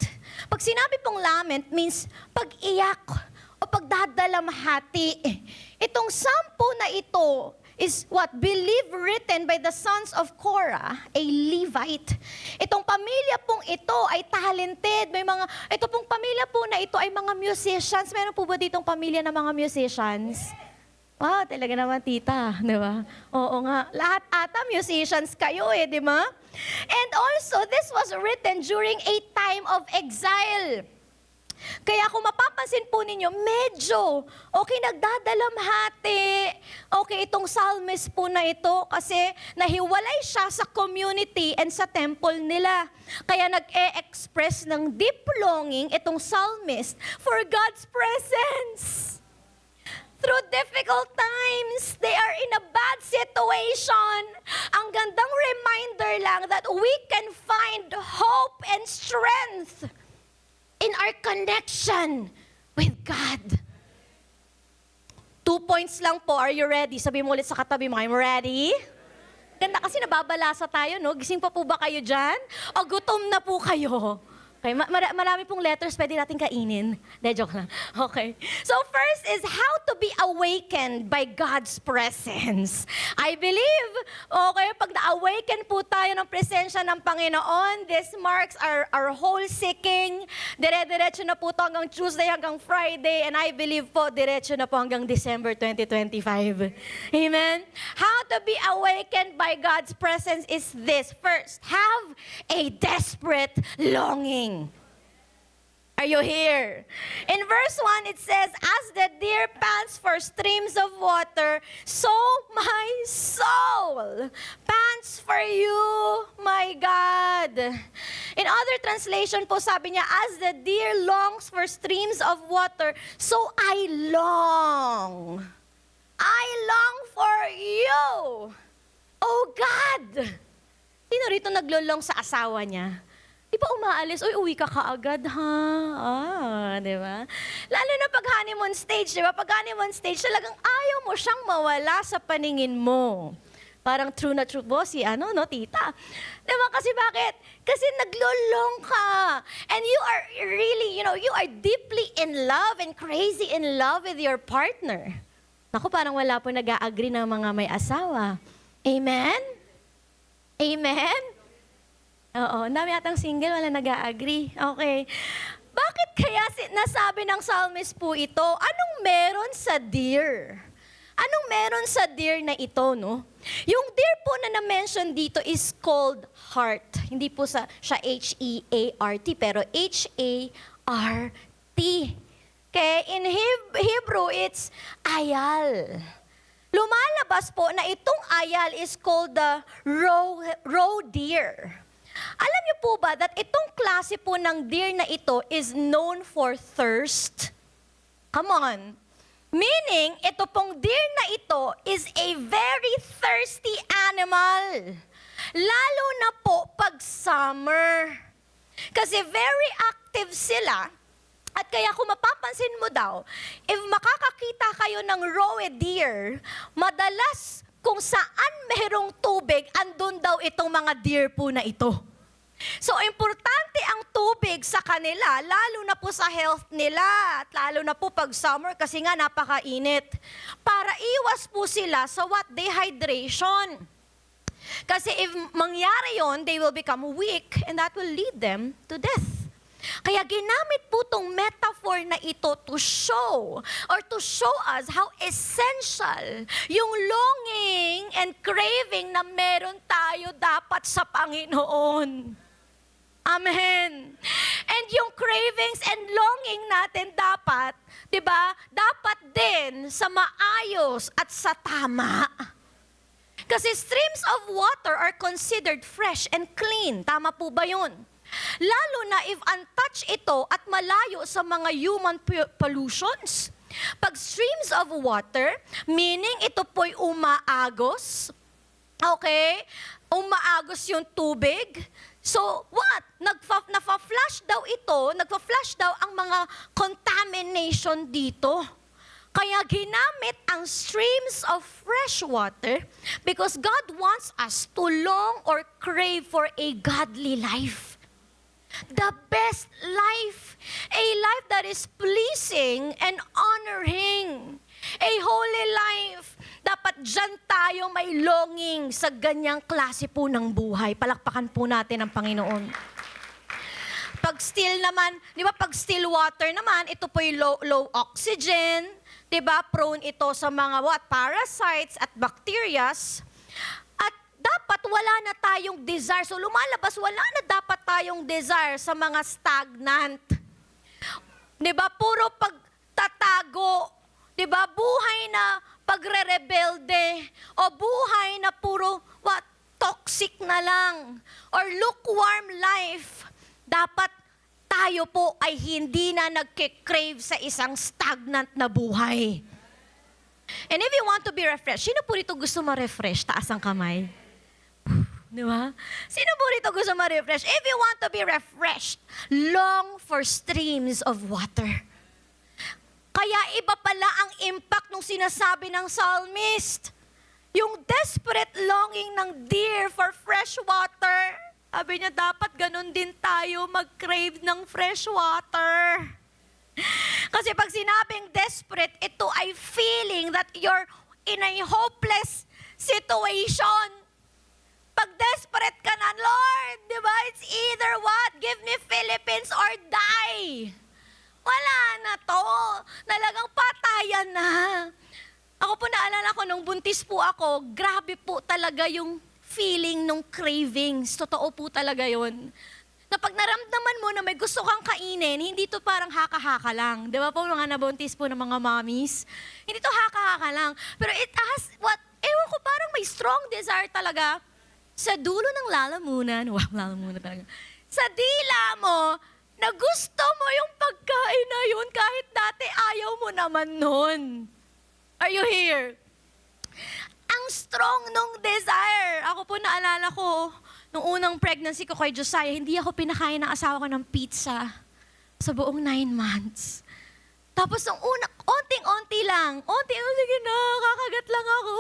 Pag sinabi pong lament means pag-iyak o pagdadalamhati. Itong Psalm po na ito is what? Believe written by the sons of Korah, a Levite. Itong pamilya pong ito ay talented. Ito pong pamilya po na ito ay mga musicians. Meron po ba ditong pamilya ng mga musicians? Wow, talaga naman tita, di ba? Oo nga. Lahat ata musicians kayo di ba? And also, this was written during a time of exile. Kaya kung mapapansin po ninyo, medyo nagdadalamhati. Itong psalmist po na ito kasi nahiwalay siya sa community and sa temple nila. Kaya nag-e-express ng deep longing itong psalmist for God's presence. Through difficult times, they are in a bad situation. Ang gandang reminder lang that we can find hope and strength in our connection with God. 2 points lang po. Are you ready? Sabi mo ulit sa katabi mo, I'm ready. Ganda kasi nababalasa tayo, no? Gising pa po ba kayo dyan? O gutom na po kayo? Okay, marami pong letters pwede natin kainin. Joke lang. Okay. So first is how to be awakened by God's presence. I believe, pag na-awaken po tayo ng presensya ng Panginoon, this marks our whole seeking. Dire-diretso na po ito hanggang Tuesday, hanggang Friday, and I believe po, diretso na po hanggang December 2025. Amen? How to be awakened by God's presence is this. First, have a desperate longing. Are you here? In verse 1, it says, as the deer pants for streams of water, so my soul pants for you, my God. In other translation po, sabi niya, as the deer longs for streams of water, so I long. I long for you. Oh God! Sino rito naglulong sa asawa niya? Di ba umaalis? Uwi ka kaagad, ha? Di ba? Lalo na pag honeymoon stage, di ba? Pag honeymoon stage, talagang ayaw mo siyang mawala sa paningin mo. Parang true na true po si tita. Di ba? Kasi bakit? Kasi naglulong ka. And you are really, you are deeply in love and crazy in love with your partner. Naku, parang wala po nag-a-agree ng mga may asawa. Amen? Amen? Oo, dami atang single, wala nag-a-agree. Okay. Bakit kaya nasabi ng psalmist po ito? Anong meron sa deer? Anong meron sa deer na ito, no? Yung deer po na na-mention dito is called heart. Hindi po siya H-E-A-R-T, pero H-A-R-T. Okay, in Hebrew, it's ayal. Lumalabas po na itong ayal is called the roe deer. Alam niyo po ba that itong klase po ng deer na ito is known for thirst? Come on. Meaning, ito pong deer na ito is a very thirsty animal. Lalo na po pag summer. Kasi very active sila. At kaya kung mapapansin mo daw, if makakakita kayo ng roe deer, madalas kung saan merong tubig, andun daw itong mga deer po na ito. So, importante ang tubig sa kanila, lalo na po sa health nila, at lalo na po pag summer kasi nga napakainit. Para iwas po sila sa dehydration. Kasi if mangyari yon, they will become weak and that will lead them to death. Kaya ginamit po itong metaphor na ito to show us how essential yung longing and craving na meron tayo dapat sa Panginoon. Amen. And yung cravings and longing natin dapat, 'di ba? Dapat din sa maayos at sa tama. Kasi streams of water are considered fresh and clean. Tama po ba yun? Lalo na if untouched ito at malayo sa mga human pollutions. Pag streams of water, meaning ito po'y umaagos. Okay? Umaagos yung tubig. So, what? Nagfa-flash daw ito, nagfa-flash daw ang mga contamination dito. Kaya ginamit ang streams of fresh water because God wants us to long or crave for a godly life. The best life. A life that is pleasing and honoring. A holy life. Dapat dyan tayo may longing sa ganyang klase po ng buhay. Palakpakan po natin ang Panginoon. Pag still naman, di ba pag still water naman, ito po yung low oxygen. Di ba? Prone ito sa mga parasites at bacterias. At dapat wala na tayong desire. So lumalabas, wala na dapat tayong desire sa mga stagnant. Di ba? Puro pagtatago. Di ba? Buhay na pagre-rebelde. O buhay na puro toxic na lang. Or lukewarm life. Dapat tayo po ay hindi na nagkikrave sa isang stagnant na buhay. And if you want to be refreshed, sino po rito gusto ma-refresh? Taas ang kamay. Di ba? Sino po rito gusto ma-refresh? If you want to be refreshed, long for streams of water. Kaya iba pala ang impact nung sinasabi ng psalmist. Yung desperate longing ng deer for fresh water. Sabi niya, dapat ganun din tayo mag-crave ng fresh water. Kasi pag sinabing desperate, ito ay feeling that you're in a hopeless situation. Pag desperate ka na, Lord, di ba? It's either what? Give me Philippines or die. Wala na to. Nalagang patayan na. Ako po naalala ko, nung buntis po ako, grabe po talaga yung feeling nung cravings. Totoo po talaga yon. Na pag naramdaman mo na may gusto kang kainin, hindi to parang haka-haka lang. Di ba po mga nabuntis po ng mga mommies? Hindi to haka-haka lang. Pero it has, ewan ko, parang may strong desire talaga sa dulo ng lalamunan. Wow, lalamunan talaga. Sa dila mo, na gusto mo yung pagkain na yun kahit dati ayaw mo naman nun. Are you here? Ang strong nung desire. Ako po naalala ko, nung unang pregnancy ko kay Josiah, hindi ako pinakain ng asawa ko ng pizza sa buong 9 months. Tapos nung onting-onti lang, sige na, kakagat lang ako.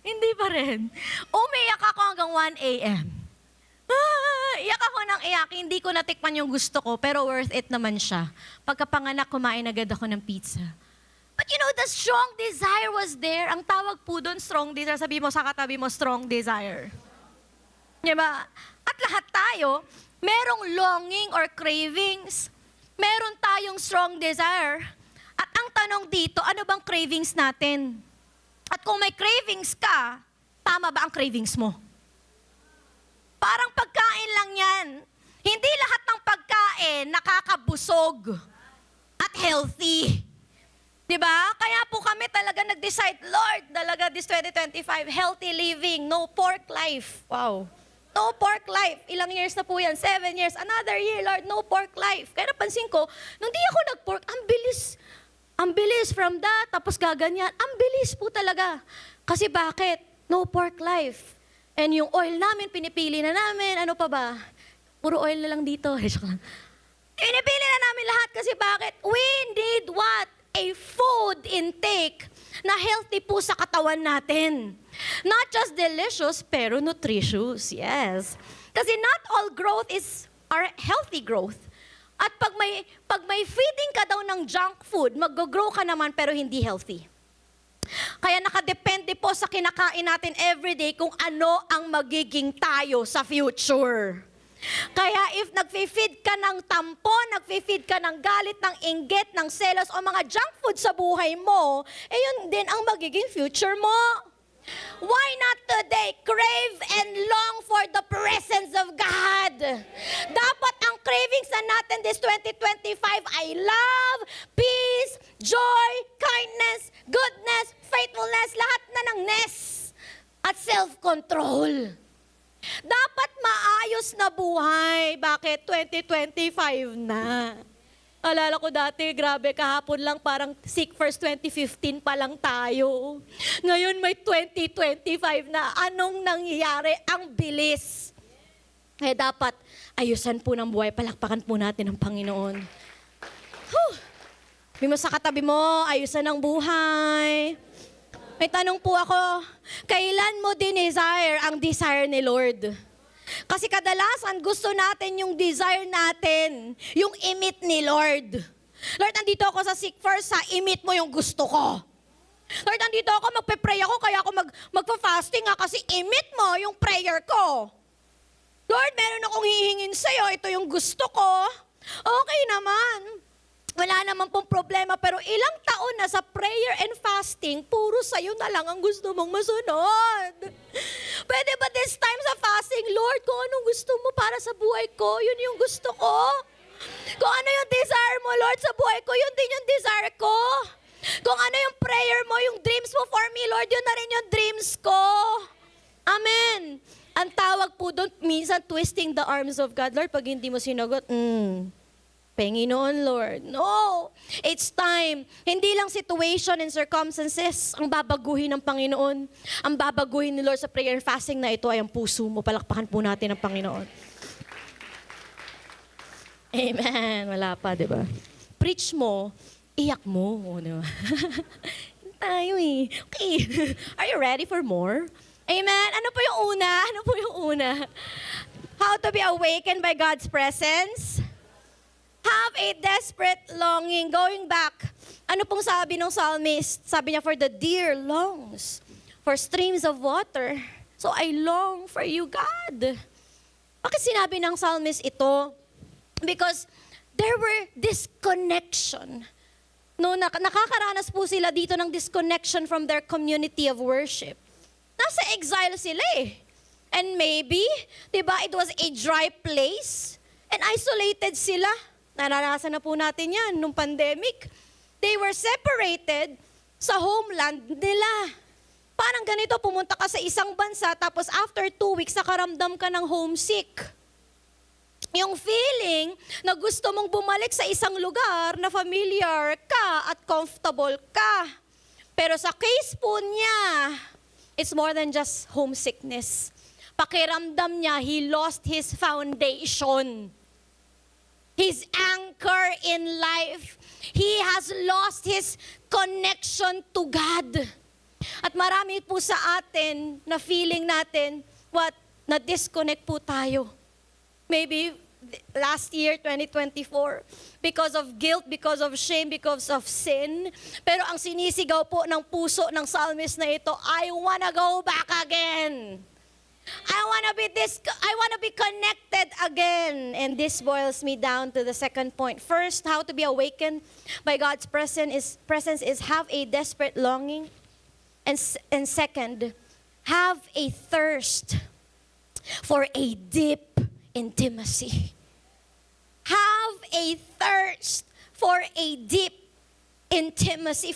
Hindi pa rin. Umiyak ako hanggang 1 a.m. Iyak ako ng iyak, hindi ko natikman yung gusto ko, pero worth it naman siya. Pagkapanganak, kumain agad ako ng pizza. But you know, the strong desire was there. Ang tawag po doon, strong desire. Sabi mo sa katabi mo, strong desire. Diba? At lahat tayo, merong longing or cravings. Meron tayong strong desire. At ang tanong dito, ano bang cravings natin? At kung may cravings ka, tama ba ang cravings mo? Parang pagkain lang yan. Hindi lahat ng pagkain nakakabusog at healthy. Diba? Kaya po kami talaga nag-decide, Lord, talaga this 2025, healthy living, no pork life. Wow. No pork life. Ilang years na po yan? 7 years. Another year, Lord, no pork life. Kaya napansin ko, nung di ako nag-pork, ang bilis. Ang bilis from that, tapos gaganyan. Ang bilis po talaga. Kasi bakit? No pork life. And yung oil namin, pinipili na namin. Ano pa ba? Puro oil na lang dito. Joke lang. Pinipili na namin lahat kasi bakit? We need what? A food intake na healthy po sa katawan natin. Not just delicious, pero nutritious. Yes. Kasi not all growth are healthy growth. At pag may feeding ka daw ng junk food, mag-grow ka naman pero hindi healthy. Kaya nakadepende po sa kinakain natin everyday kung ano ang magiging tayo sa future. Kaya if nagfe-feed ka ng tampon, nagfe-feed ka ng galit, ng inggit, ng selos, o mga junk food sa buhay mo, eh yun din ang magiging future mo. Why not today crave and long for the presence of God? Dapat ang cravings na natin this 2025 ay love, peace, joy, kindness, goodness, faithfulness, lahat na ng ness at self-control. Dapat maayos na buhay. Bakit? 2025 na. Alala ko dati, grabe, kahapon lang parang sick first 2015 pa lang tayo. Ngayon may 2025 na. Anong nangyayari? Ang bilis. Kaya dapat ayusan po ng buhay. Palakpakan po natin ang Panginoon. Sabi mo sa katabi mo, ayusan ang buhay. May tanong po ako, kailan mo desire ang desire ni Lord? Kasi kadalasan gusto natin yung desire natin, yung imit ni Lord. Lord, nandito ako sa sick first, sa imit mo yung gusto ko. Lord, nandito ako, magpe-pray ako, kaya ako magpa-fasting nga kasi imit mo yung prayer ko. Lord, meron akong hihingin sa'yo, ito yung gusto ko. Okay naman. Wala naman pong problema, pero ilang taon na sa prayer and fasting, puro sa'yo na lang ang gusto mong masunod. Pwede ba this time sa fasting, Lord, kung anong gusto mo para sa buhay ko, yun yung gusto ko. Kung ano yung desire mo, Lord, sa buhay ko, yun din yung desire ko. Kung ano yung prayer mo, yung dreams mo for me, Lord, yun na rin yung dreams ko. Amen. Ang tawag po doon, minsan twisting the arms of God. Lord, pag hindi mo sinagot, Panginoon, Lord. No. It's time. Hindi lang situation and circumstances ang babaguhin ng Panginoon. Ang babaguhin ni Lord sa prayer and fasting na ito ay ang puso mo. Palakpakan po natin ang Panginoon. Amen. Wala pa, di ba? Preach mo, iyak mo. Di ba? Tayo eh. Okay. Are you ready for more? Amen. Ano po yung una? Ano po yung una? How to be awakened by God's presence? Have a desperate longing. Going back, ano pong sabi ng psalmist? Sabi niya, for the deer longs for streams of water. So I long for you, God. Bakit sinabi ng psalmist ito? Because there were disconnection. No, nakakaranas po sila dito ng disconnection from their community of worship. Nasa exile sila eh. And maybe, di ba, it was a dry place and isolated sila. Naranasan na po natin yan nung pandemic. They were separated sa homeland nila. Parang ganito, pumunta ka sa isang bansa, tapos after 2 weeks, nakaramdam ka ng homesick. Yung feeling na gusto mong bumalik sa isang lugar na familiar ka at comfortable ka. Pero sa case po niya, it's more than just homesickness. Pakiramdam niya, he lost his foundation. His anchor in life. He has lost his connection to God. At marami po sa atin na feeling natin, na-disconnect po tayo. Maybe last year, 2024, because of guilt, because of shame, because of sin. Pero ang sinisigaw po ng puso ng psalmist na ito, I wanna go back again. I wanna be connected again. And this boils me down to the second point. First, how to be awakened by God's presence is have a desperate longing. And second, have a thirst for a deep intimacy. Have a thirst for a deep intimacy,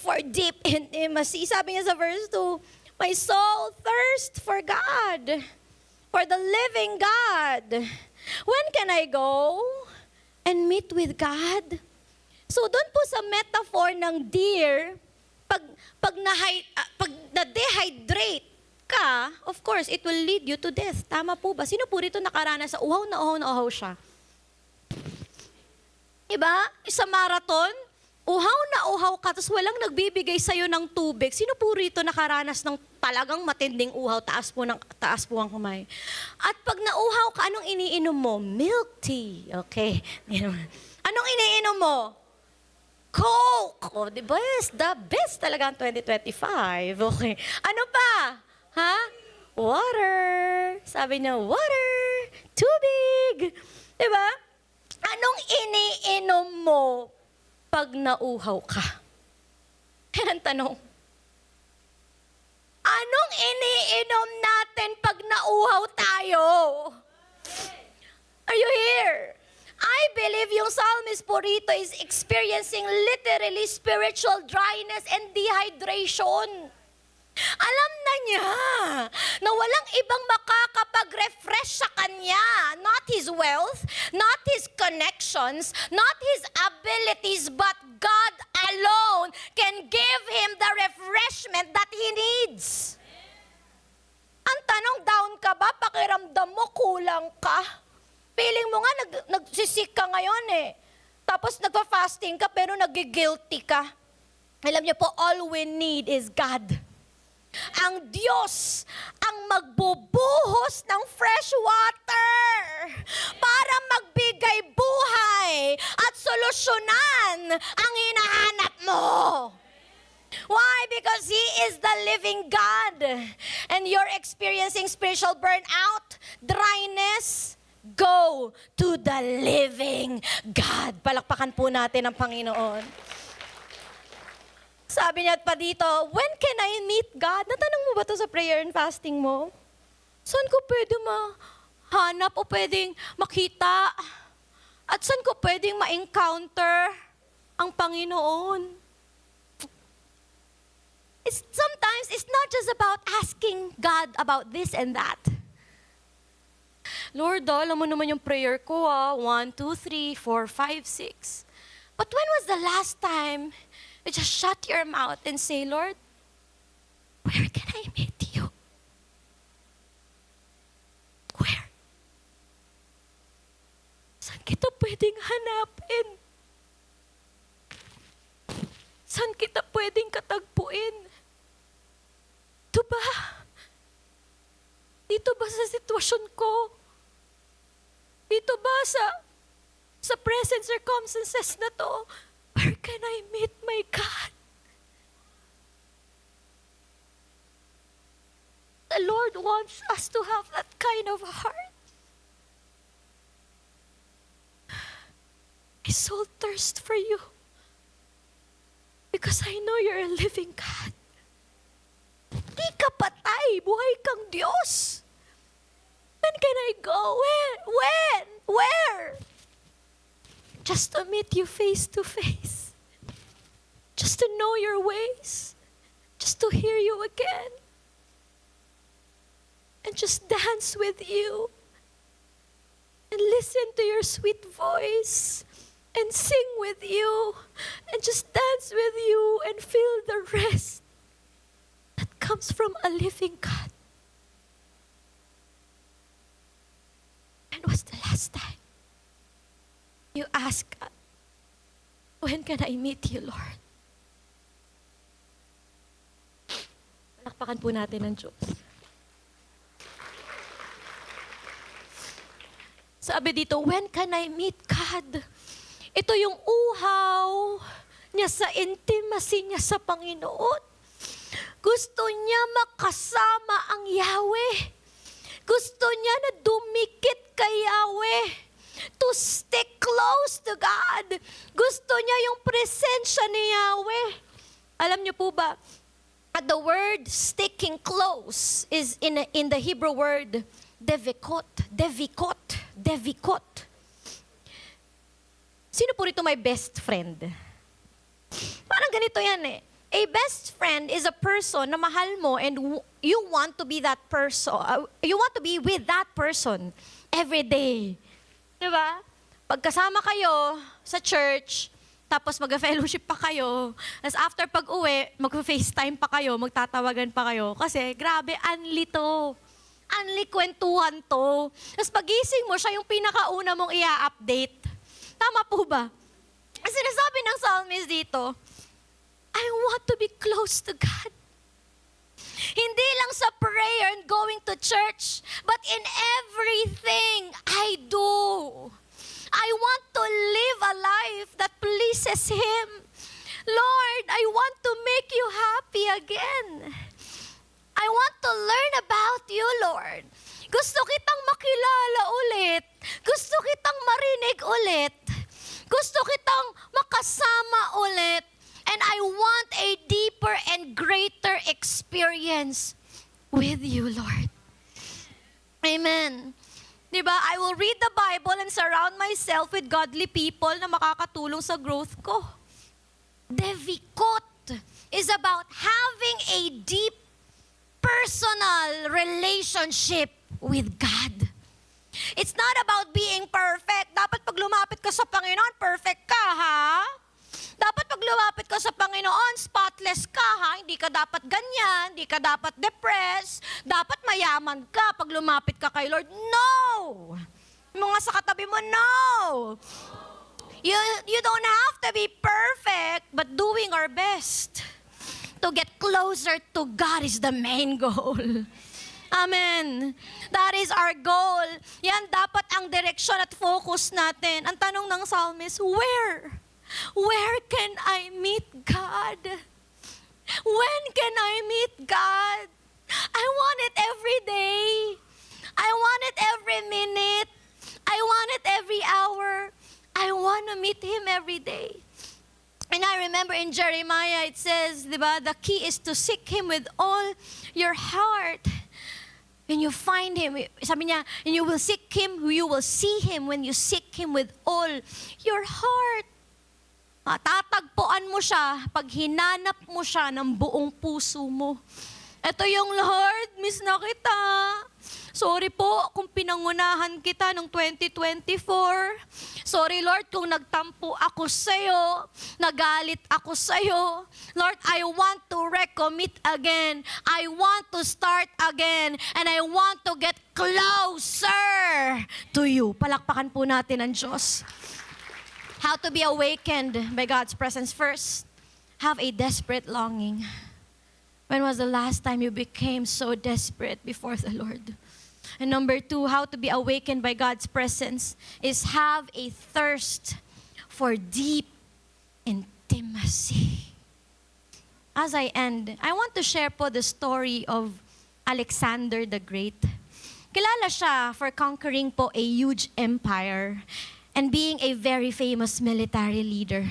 Sabi niya sa verse 2, my soul thirsts for God, for the living God. When can I go and meet with God? So doon po sa metaphor ng deer, pag na-dehydrate ka, of course, it will lead you to death. Tama po ba? Sino po rito nakaranas sa uhaw na uhaw siya? Diba? Sa marathon, uhaw ka, tapos walang nagbibigay sa'yo ng tubig. Sino po rito nakaranas ng talagang matinding uhaw? Taas po ang kamay. At pag nauhaw ka, anong iniinom mo? Milk tea. Okay. Anong iniinom mo? Coke. Oh, the best talaga ang 2025. Okay. Ano pa? Ha? Water. Sabi niya, water. Tubig. Diba? Anong iniinom mo pag nauhaw ka? Yan ang tanong. Anong iniinom natin pag nauhaw tayo? Are you here? I believe yung psalmist po rito is experiencing literally spiritual dryness and dehydration. Alam na niya na walang ibang makakapag-refresh sa kanya. Not his wealth, not his connections, not his abilities, but God alone can give him the refreshment that he needs. Ang tanong, down ka ba? Pakiramdam mo, kulang ka? Feeling mo nga, nagsisik ka ngayon eh. Tapos nagpa-fasting ka, pero nag-guilty ka. Alam niyo po, all we need is God. Ang Diyos ang magbubuhos ng fresh water para magbigay buhay at solusyonan ang hinahanap mo. Why? Because He is the living God. And you're experiencing spiritual burnout, dryness, go to the living God. Palakpakan po natin ang Panginoon. Sabi niya pa dito, when can I meet God? Natanong mo ba to sa prayer and fasting mo? Saan ko pwede mahanap o pwedeng makita? At saan ko pwedeng ma-encounter ang Panginoon? Sometimes it's not just about asking God about this and that. Lord, alam mo naman yung prayer ko 1, 2, 3, 4, 5, 6. But when was the last time you just shut your mouth and say, Lord, where can I meet you? Where? Saan kita pwedeng hanapin? Saan kita pwedeng katagpuin? Dito ba? Dito ba sa sitwasyon ko? Dito ba sa present circumstances na to? Where can I meet my God? The Lord wants us to have that kind of heart. My soul thirsts for you because I know you're a living God. Di ka patay, buhay kang Diyos. When can I go? When? Where? Just to meet you face to face. Just to know your ways. Just to hear you again. And just dance with you. And listen to your sweet voice. And sing with you. And just dance with you and feel the rest that comes from a living God. When was the last time you asked God, when can I meet you, Lord? Palakpakan po natin ang Diyos. Sabi dito, when can I meet God? Ito yung uhaw niya sa intimacy niya sa Panginoon. Gusto niya makasama ang Yahweh. Gusto niya na dumikit kay Yahweh. To stick close to God. Gusto niya yung presensya ni Yahweh. Alam niyo po ba, the word sticking close is in the Hebrew word devikot. Sino po rito may best friend? Parang ganito yan eh. A best friend is a person na mahal mo and you want to be that person. You want to be with that person every day. Diba? Pagkasama kayo sa church, tapos mag-fellowship pa kayo, tapos after pag-uwi, mag-FaceTime pa kayo, magtatawagan pa kayo. Kasi grabe, unli to. Unli kwentuhan to. Tapos pagising mo, siya yung pinakauna mong i-update. Tama po ba? Ang sinasabi ng psalmist dito, I want to be close to God. Hindi lang sa prayer and going to church, but in everything I do. I want to live a life that pleases Him. Lord, I want to make you happy again. I want to learn about you, Lord. Gusto kitang makilala ulit. Gusto kitang marinig ulit. Gusto kitang makasama ulit. And I want a deeper and greater experience with you, Lord. Amen. Diba? I will read the Bible and surround myself with godly people na makakatulong sa growth ko. Devikot is about having a deep personal relationship with God. It's not about being perfect. Dapat pag lumapit ka sa Panginoon, perfect ka, ha? Dapat pag lumapit ka sa Panginoon, spotless ka, ha? Hindi ka dapat ganyan, hindi ka dapat depressed, dapat mayaman ka pag lumapit ka kay Lord. No! Mga sa katabi mo, no! You don't have to be perfect, but doing our best to get closer to God is the main goal. Amen. That is our goal. Yan dapat ang direksyon at focus natin. Ang tanong ng psalmist, where? Where can I meet God? When can I meet God? I want it every day. I want it every minute. I want it every hour. I want to meet Him every day. And I remember in Jeremiah, it says, diba, the key is to seek Him with all your heart. When you find Him, sabi niya, and you will seek Him, you will see Him when you seek Him with all your heart. Tatagpuan mo siya pag hinanap mo siya ng buong puso mo. Ito yung Lord, miss na kita. Sorry po kung pinangunahan kita noong 2024. Sorry Lord kung nagtampo ako sa'yo, nagalit ako sa'yo. Lord, I want to recommit again. I want to start again. And I want to get closer to you. Palakpakan po natin ang Diyos. How to be awakened by God's presence. First, have a desperate longing. When was the last time you became so desperate before the Lord? And number two, how to be awakened by God's presence is have a thirst for deep intimacy. As I end, I want to share po the story of Alexander the Great. Kilala siya for conquering po a huge empire and being a very famous military leader.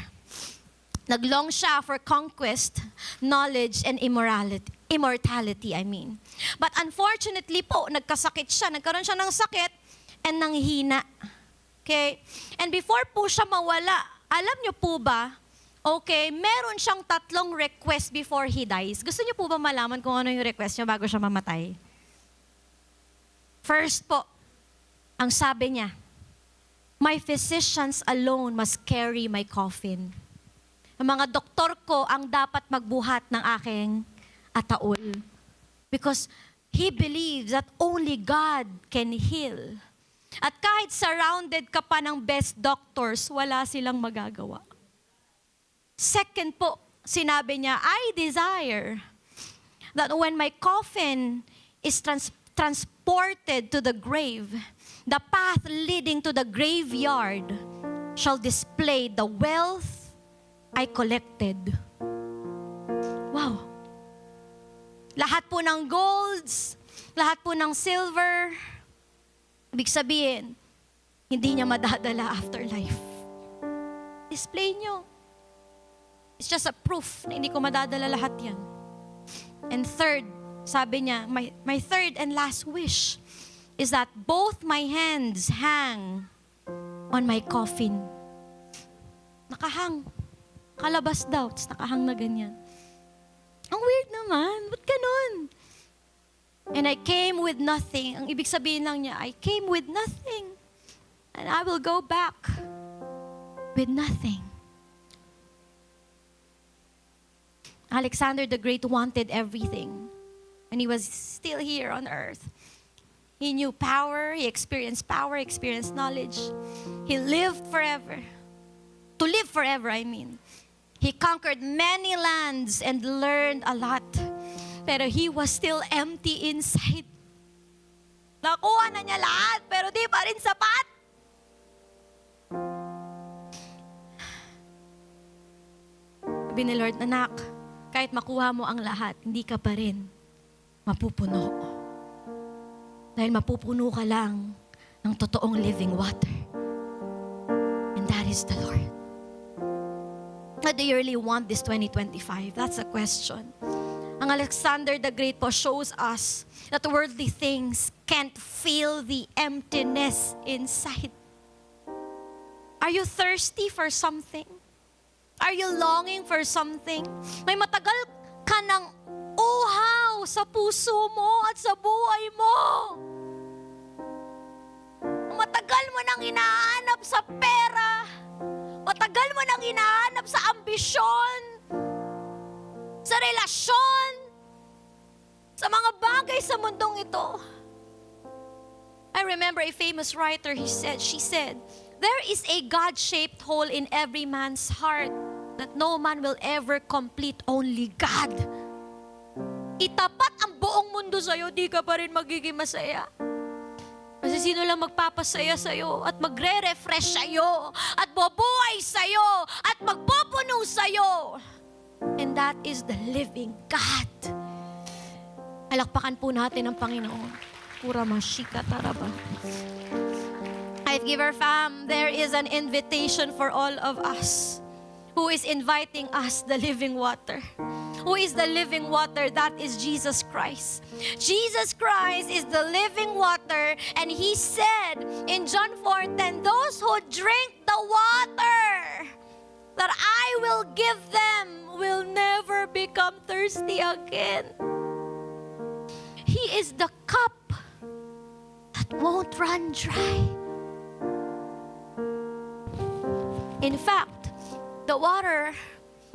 Naglong siya for conquest, knowledge, and immortality, I mean. But unfortunately po, nagkasakit siya. Nagkaroon siya ng sakit and nanghina. Okay? And before po siya mawala, alam niyo po ba, okay, meron siyang 3 request before he dies. Gusto niyo po ba malaman kung ano yung request niya bago siya mamatay? First po, ang sabi niya, my physicians alone must carry my coffin. Ang mga doktor ko ang dapat magbuhat ng aking ataol. Because he believes that only God can heal. At kahit surrounded ka pa ng best doctors, wala silang magagawa. Second po, sinabi niya, I desire that when my coffin is transported to the grave, the path leading to the graveyard shall display the wealth I collected. Wow. Lahat po ng golds, lahat po ng silver, ibig sabihin, hindi niya madadala afterlife. Display niyo. It's just a proof na hindi ko madadala lahat yan. And third, sabi niya, my third and last wish is that both my hands hang on my coffin. Nakahang. Kalabas daw, nakahang na ganyan. Ang weird naman. Ba't ganun? And I came with nothing. Ang ibig sabihin lang niya, I came with nothing. And I will go back with nothing. Alexander the Great wanted everything when he was still here on earth. He knew power, he experienced knowledge. He lived forever. To live forever, I mean. He conquered many lands and learned a lot. Pero he was still empty inside. Nakuha na niya lahat, pero di pa rin sapat. Sabi ni Lord, anak, kahit makuha mo ang lahat, hindi ka pa rin mapupuno. Dahil mapupuno ka lang ng totoong living water. And that is the Lord. How do you really want this 2025? That's a question. Ang Alexander the Great po shows us that worldly things can't fill the emptiness inside. Are you thirsty for something? Are you longing for something? May matagal ka ng uhaw sa puso mo at sa buhay mo. Matagal mo nang hinahanap sa pera. Matagal mo nang hinahanap sa ambisyon, sa relasyon, sa mga bagay sa mundong ito. I remember a famous writer, she said, there is a God-shaped hole in every man's heart that no man will ever complete, only God. Itapat ang buong mundo sa'yo, di ka pa rin magiging masaya. Kasi sino lang magpapasaya sa'yo at magre-refresh sa'yo at bubuhay sa'yo at magpupuno sa'yo. And that is the living God. Alakpakan po natin ang Panginoon. Pura mashika taraba. I've given fam, there is an invitation for all of us who is inviting us the living water. Who is the living water? That is Jesus Christ. Jesus Christ is the living water, and He said in John 4:10, those who drink the water that I will give them will never become thirsty again. He is the cup that won't run dry. In fact, the water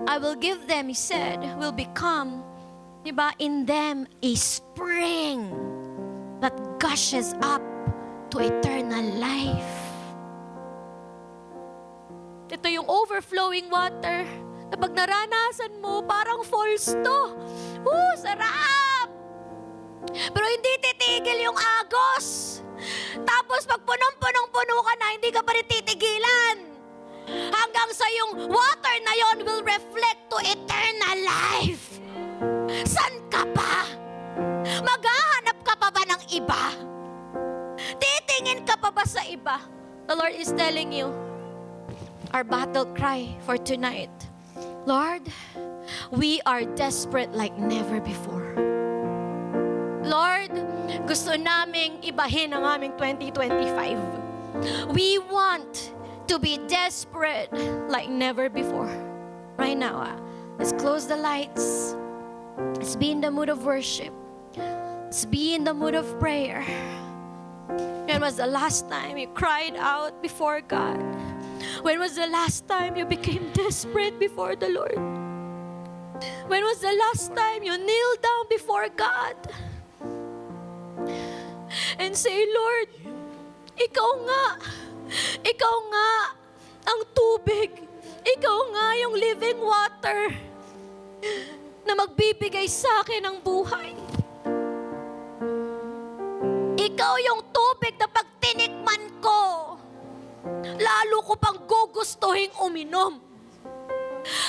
I will give them, He said, will become, diba, in them a spring that gushes up to eternal life. Ito yung overflowing water na pag naranasan mo, parang falls to. Sarap! Pero hindi titigil yung agos. Tapos pag punong-punong-puno ka na, hindi ka pa rin titigilan. Hanggang sa yung water na yon will reflect to eternal life. San ka pa? Maghahanap ka pa ba ng iba? Titingin ka pa ba sa iba? The Lord is telling you, our battle cry for tonight, Lord, we are desperate like never before. Lord, gusto naming ibahin ang aming 2025. We want to be desperate like never before. Right now, let's close the lights. Let's be in the mood of worship. Let's be in the mood of prayer. When was the last time you cried out before God? When was the last time you became desperate before the Lord? When was the last time you kneeled down before God and say, Lord, Ikaw nga ang tubig. Ikaw nga yung living water na magbibigay sa akin ng buhay. Ikaw yung tubig na pag tinikman ko, lalo ko pang gugustuhin uminom.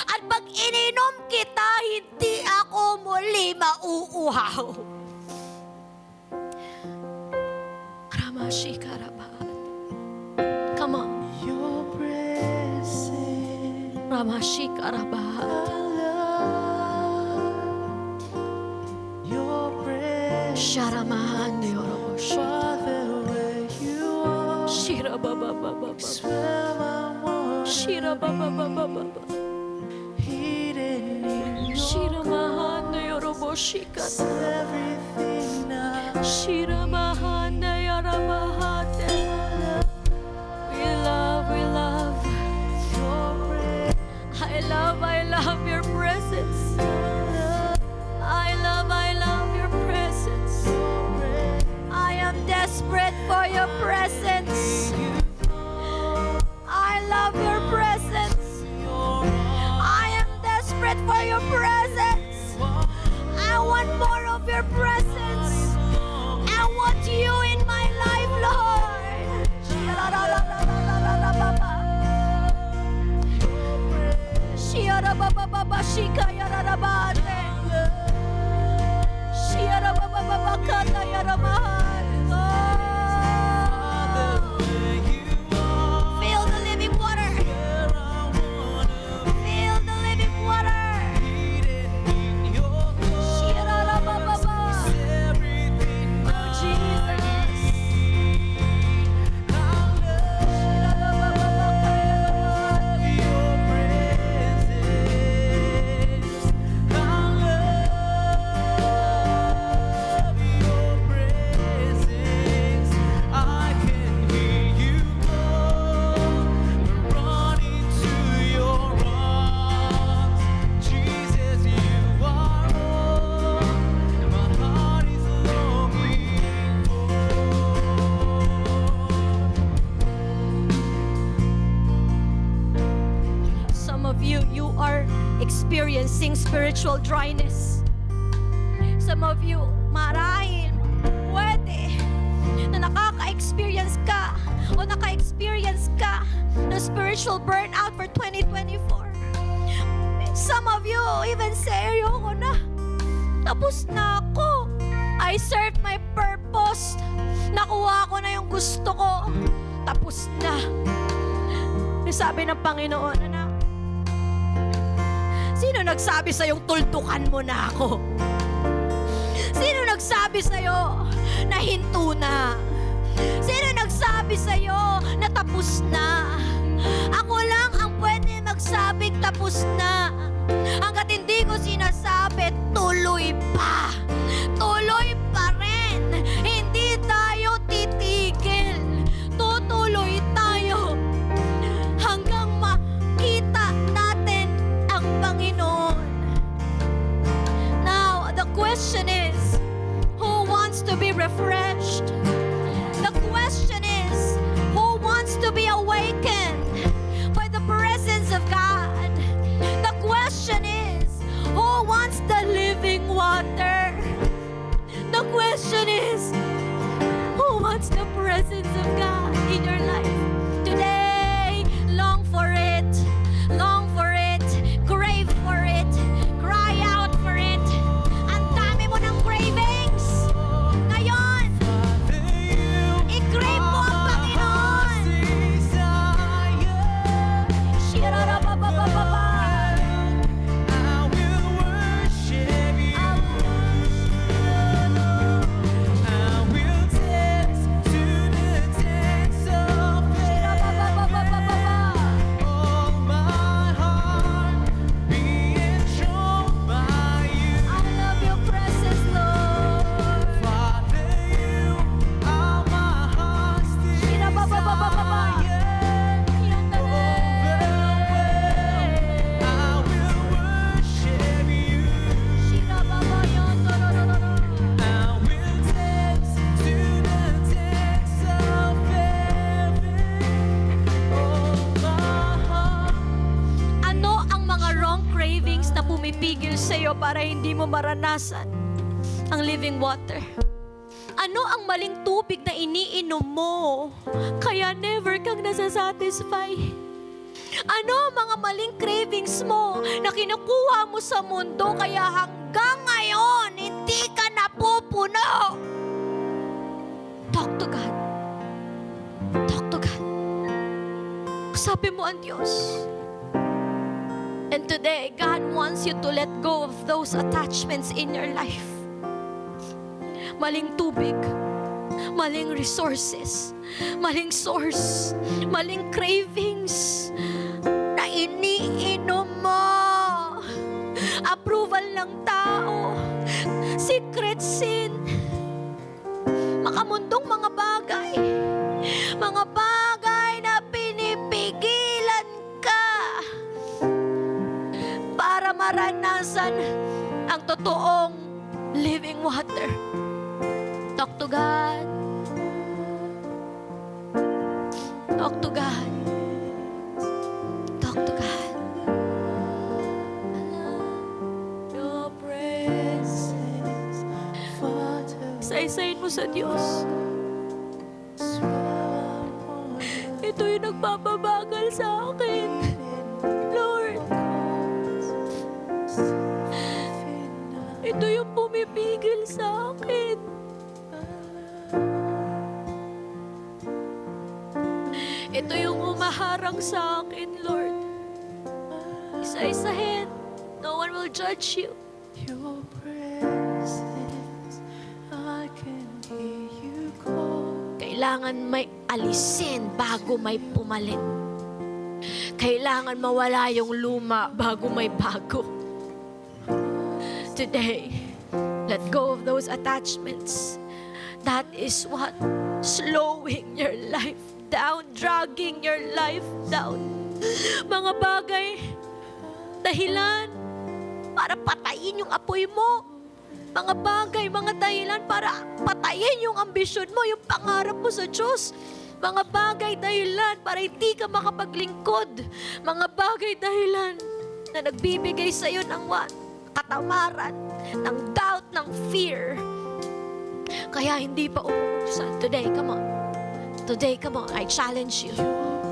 At pag ininom kita, hindi ako muli mauuhaw. Ramashikarabahat. Come on. Your presence, Ramashikarabahat. your presence, Sharamahan de Yorobosho. Father, where you are, Shirabababababa. where I want, Shirabababababa. hidden in your Shiramahan de Yoroboshikat. everything now. Shiramahan de Yorobahate. We love. Your presence, I love your presence. for your presence. I love your presence. I am desperate for your presence. I want more of your presence. I want you in my life, Lord. Feel the living water. Feel the living water. Oh, Jesus. Some of you, you are experiencing spiritual dryness. Some of you, marahil, pwede, na nakaka-experience ka o naka-experience ka ng spiritual burnout for 2024. Some of you even say, ayoko na. Tapos na ako. I served my purpose. Nakuha ko na yung gusto ko. Tapos na. Sabi ng Panginoon, anak, sino nagsabi sa'yong tultukan mo na ako? Sino nagsabi sa'yo na hinto na? Sino nagsabi sa'yo na tapos na? Ako lang ang pwede magsabing tapos na. Hanggat hindi ko sinasabi, tuloy pa. Tuloy pa rin. Hindi tayo titigil. Tutuloy tayo hanggang makita natin ang Panginoon. Now, the question is, who wants to be refreshed? The question is, who wants to be awakened by the presence of God? The question is, who wants the living water? The question is, who wants the presence of God in your life? Today, long for it, crave for it, cry out for it. Ang dami mo ng cravings. Ngayon, i-crave mo ang Panginoon. Shirarababababa. I love your presence, Lord. Shirabababababa. Yung Shirababa yung torororo. Ano ang mga wrong cravings na pumipigil sa'yo para hindi mo maranasan ang living water? Ano ang maling tubig na iniinom mo kaya never kang nasasatisfy? Ano ang mga maling cravings mo na kinukuha mo sa mundo kaya hanggang ngayon hindi ka napupuno? Talk to God. Talk to God. Sabi mo ang Diyos. And today, God wants you to let go of those attachments in your life. Maling tubig, maling resources, maling source, maling cravings na iniinom mo. Approval ng tao, secret sin, makamundong mga bagay na pinipigilan ka para maranasan ang totoong living water. Talk to God. Talk to God. Talk to God. Your presence, Father. Isa-isayin mo sa Diyos. Ito yung nagpapabagal sa akin. Lord. Ito yung pumipigil sa akin. Ito yung humaharang sa akin, Lord. Isa-isahin. No one will judge you. Your presence, I can hear you call. Kailangan may alisin bago may pumalit. Kailangan mawala yung luma bago may bago. Today, let go of those attachments. That is what slowing your life down, dragging your life down. Mga bagay, dahilan para patayin yung apoy mo. Mga bagay, mga dahilan para patayin yung ambisyon mo, yung pangarap mo sa Diyos. Mga bagay, dahilan para hindi ka makapaglingkod. Mga bagay, dahilan na nagbibigay sa iyo ng katamaran, ng doubt, ng fear. Kaya hindi pa umuusan. Today, come on. Today, come on. I challenge you.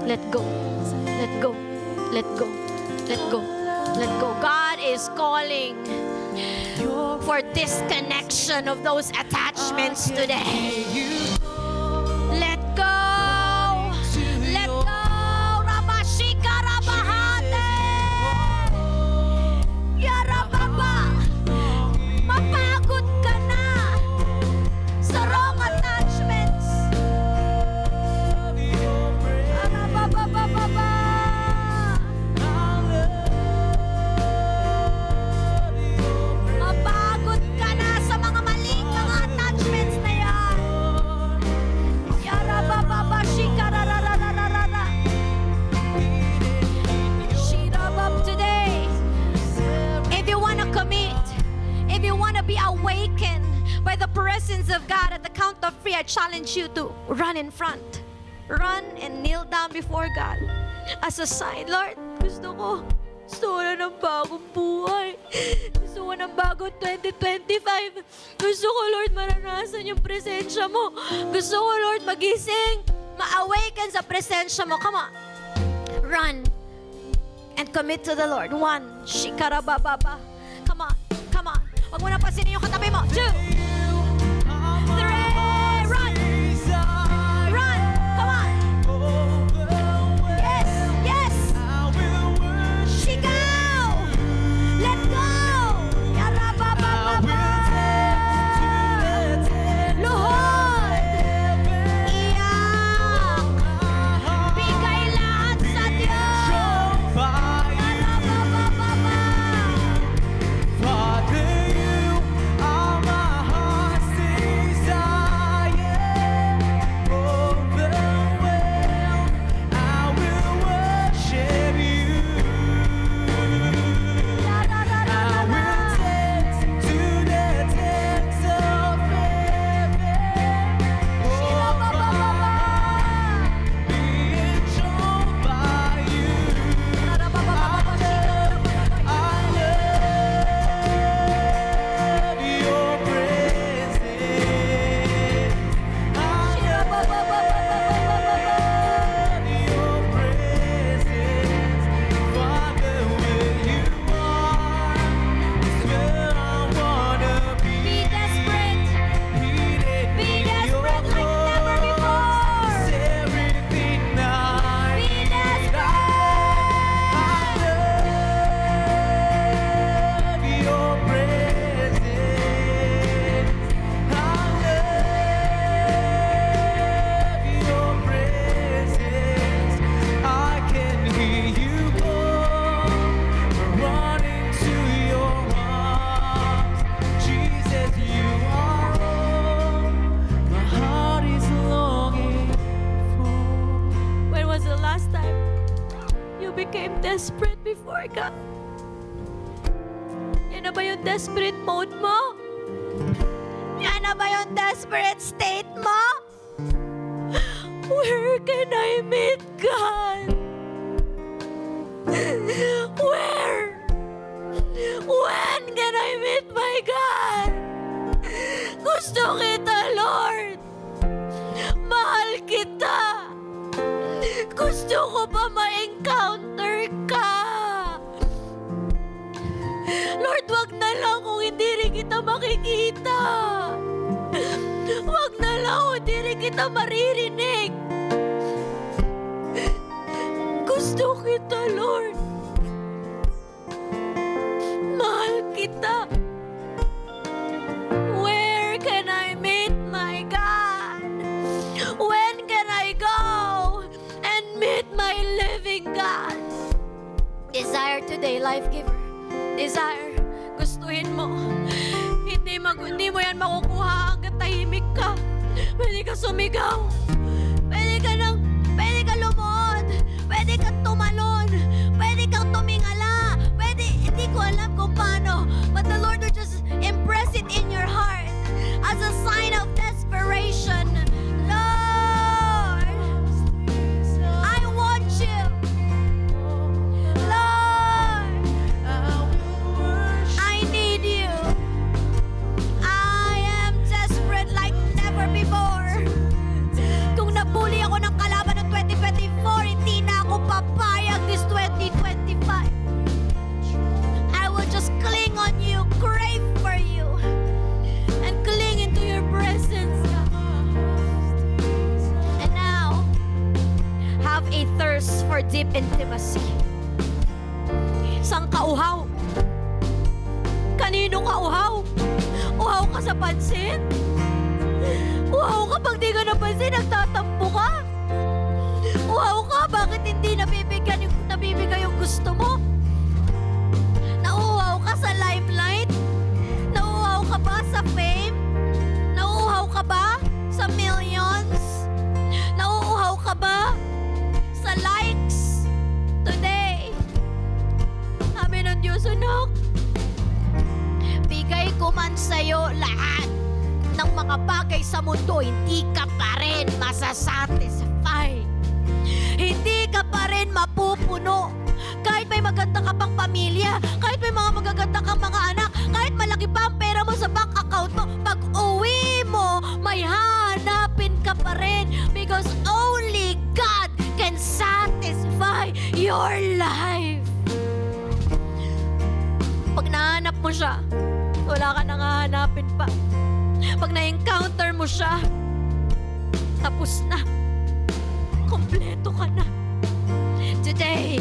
Let go. Let go. Let go. Let go. Let go. God is calling for disconnection of those attachments today. Let go. Let go. Rabashika rabahate. Yarababa. Mapagod ka na sa wrong attachments. Arababababa. Mapagod ka na sa mga maling mga attachments na yan. Yarabababa, shikarararararara. Shirabab today. If you want to commit, if you want to be awakened by the presence of God at the count of 3, I challenge you to run in front. Run and kneel down before God as a sign. Lord, gusto ko na ng bagong buhay. Gusto ko ng bagong 2025. Gusto ko, Lord, maranasan yung presensya mo. Gusto ko, Lord, magising, ma-awaken sa presensya mo. Come on. Run and commit to the Lord. 1, shikarabababa. Come on, come on. Huwag mo na pasinin yung katabi mo. 2, 3, run! Run! Come on! Yes! Yes! Sigaw! Let go! Yarabababa! Luhod! Iyak! Bigay lahat sa Diyos! Yarabababa! Father, you are my heart's desire. Overwhelmed, I will worship you. I will dance to the depths of heaven. Being drawn by you. I love your presence. I love your presence. Father, where you are is where I wanna be. Be desperate! Hidden Be in your desperate like never before! is everything I Be need. desperate! I love your presence. I love your presence. I can hear you call, running to your arms. Jesus, you are all my heart is longing for. When was the last time you became desperate before God? Yan na ba yung desperate mode mo? Yan na ba yung desperate state mo? Where Where can I meet God? Where? When can I meet my God? Gusto kita, Lord. Mahal kita. Gusto ko pa ma-encounter ka. Lord, wag na lang kung hindi rin kita makikita. Wag na lang kung hindi rin kita maririnig. Gusto kita, Lord. Mahal kita. Where can I meet my God? When can I go and meet my living God? Desire today, life giver. Desire, gustuhin mo. Hindi mo yan makukuha hanggang tahimik ka. Pwede ka sumigaw. Pwede ka lumuhod. Pwede kang tumalon. Pwede kang tumingala. Hindi ko alam kung paano. But the Lord will just impress it in your heart as a sign of desperation. Lord, I want you. Lord, I need you. I am desperate like never before. Kung nabuli ako ng kalaban ng 2024, hindi na ako papayag this 2025. I will just cling on you, crave for you, and cling into your presence. And now, have a thirst for deep intimacy. Sang kauhaw? Kanino ka uhaw? Uhaw ka sa pansin? Uhaw ka pag di ka napansin, nagtatampo ka? Uhaw ka, bakit hindi nabibigay yung gusto mo? Nauuhaw ka sa limelight? Nauuhaw ka ba sa fame? Nauuhaw ka ba sa millions? Nauuhaw ka ba sa likes? Today, sabi ng Diyos, anak, bigay ko man sa'yo lahat ng mga bagay sa mundo, hindi ka pa rin masasatisfy. Hindi ka pa rin mapupuno. Kahit may maganda ka pang pamilya, kahit may mga magaganda kang mga anak, kahit malaki pa ang pera mo sa bank account mo, pag uwi mo, may hahanapin ka pa rin because only God can satisfy your life. Pag nahanap mo siya, wala ka nang hahanapin pa. Pag na-encounter mo siya, tapos na. Kompleto ka na. Today,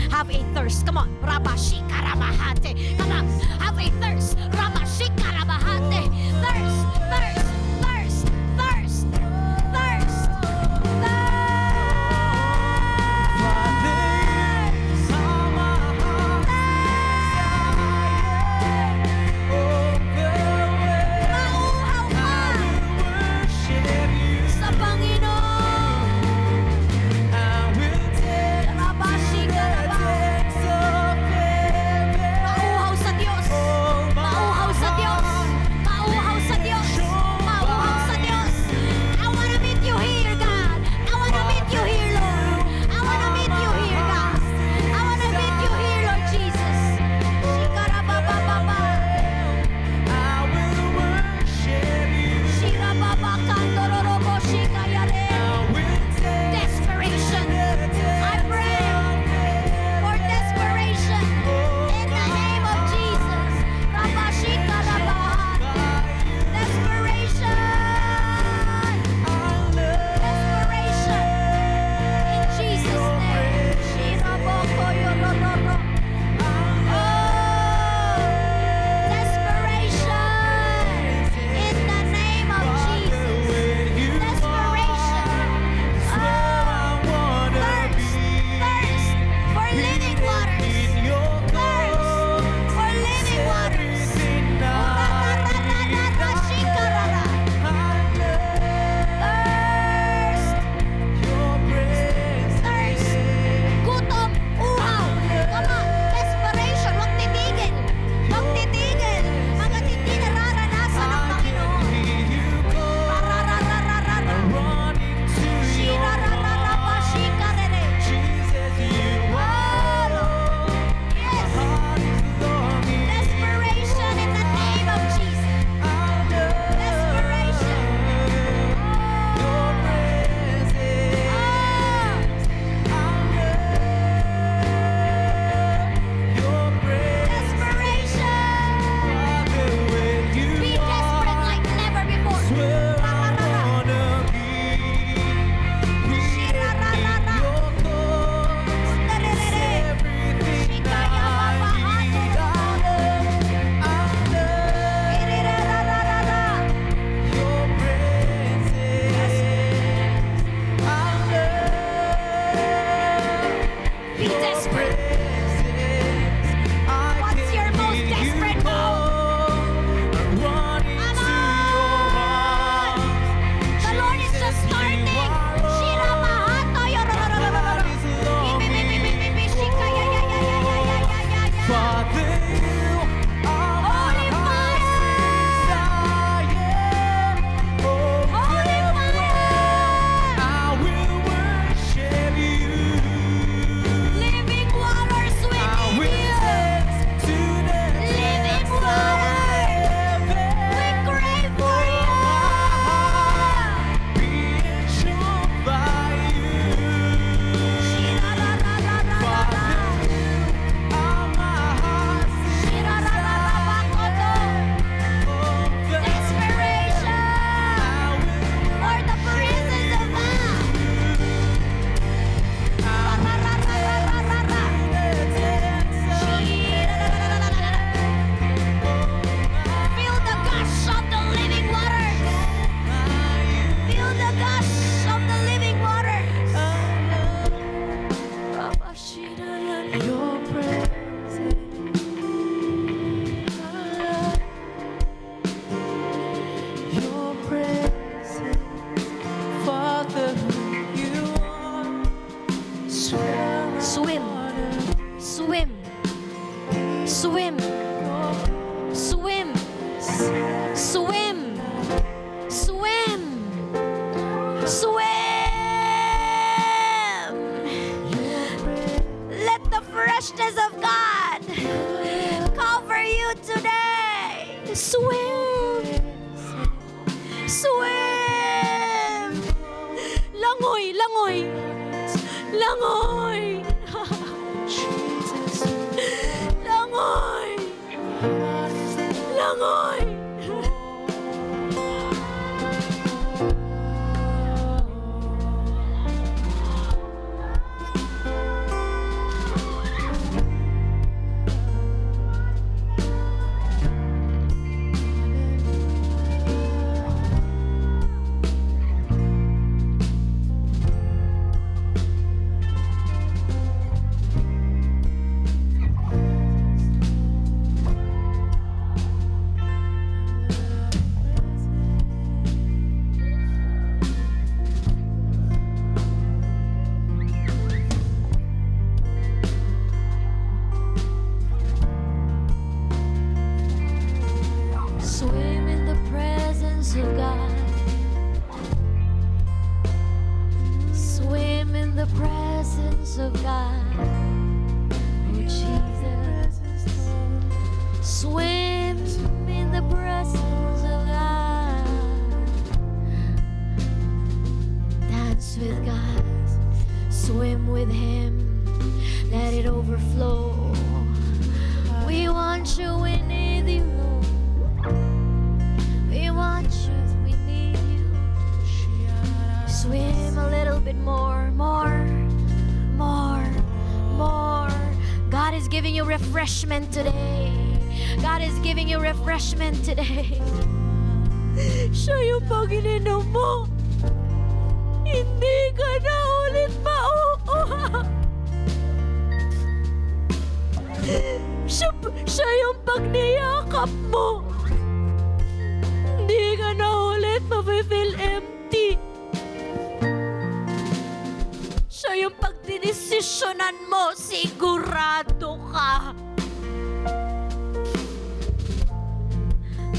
have a thirst. Come on. Rabashika Rabahate. Come on. Have a thirst. Rabashika Rabahate. Thirst. Thirst. Thirst. Thirst. Thirst. Mauuhaw ka sa Panginoon. Rabashika Rabahate. Mauuhaw sa Diyos. Mauuhaw sa Diyos. Mauuhaw sa Diyos. freshness of God cover you today. Swim! Swim! Langoy, langoy! Langoy! Langoy! Langoy! Swim in the presence of God. Swim in the presence of God. Oh Jesus. Swim in the presence of God. Dance with God. Swim with Him. Let it overflow. We want you, we need you. We want you, we need you. Swim a little bit more, more, more, more. God is giving you refreshment today. God is giving you refreshment today. Siya yung pag ininom mo, hindi ka na ulit mauuha. Siya yung pag niyakap mo, hindi ka na ulit ma-feel empty. Siya yung pag dinesisyonan mo, sigurado ka.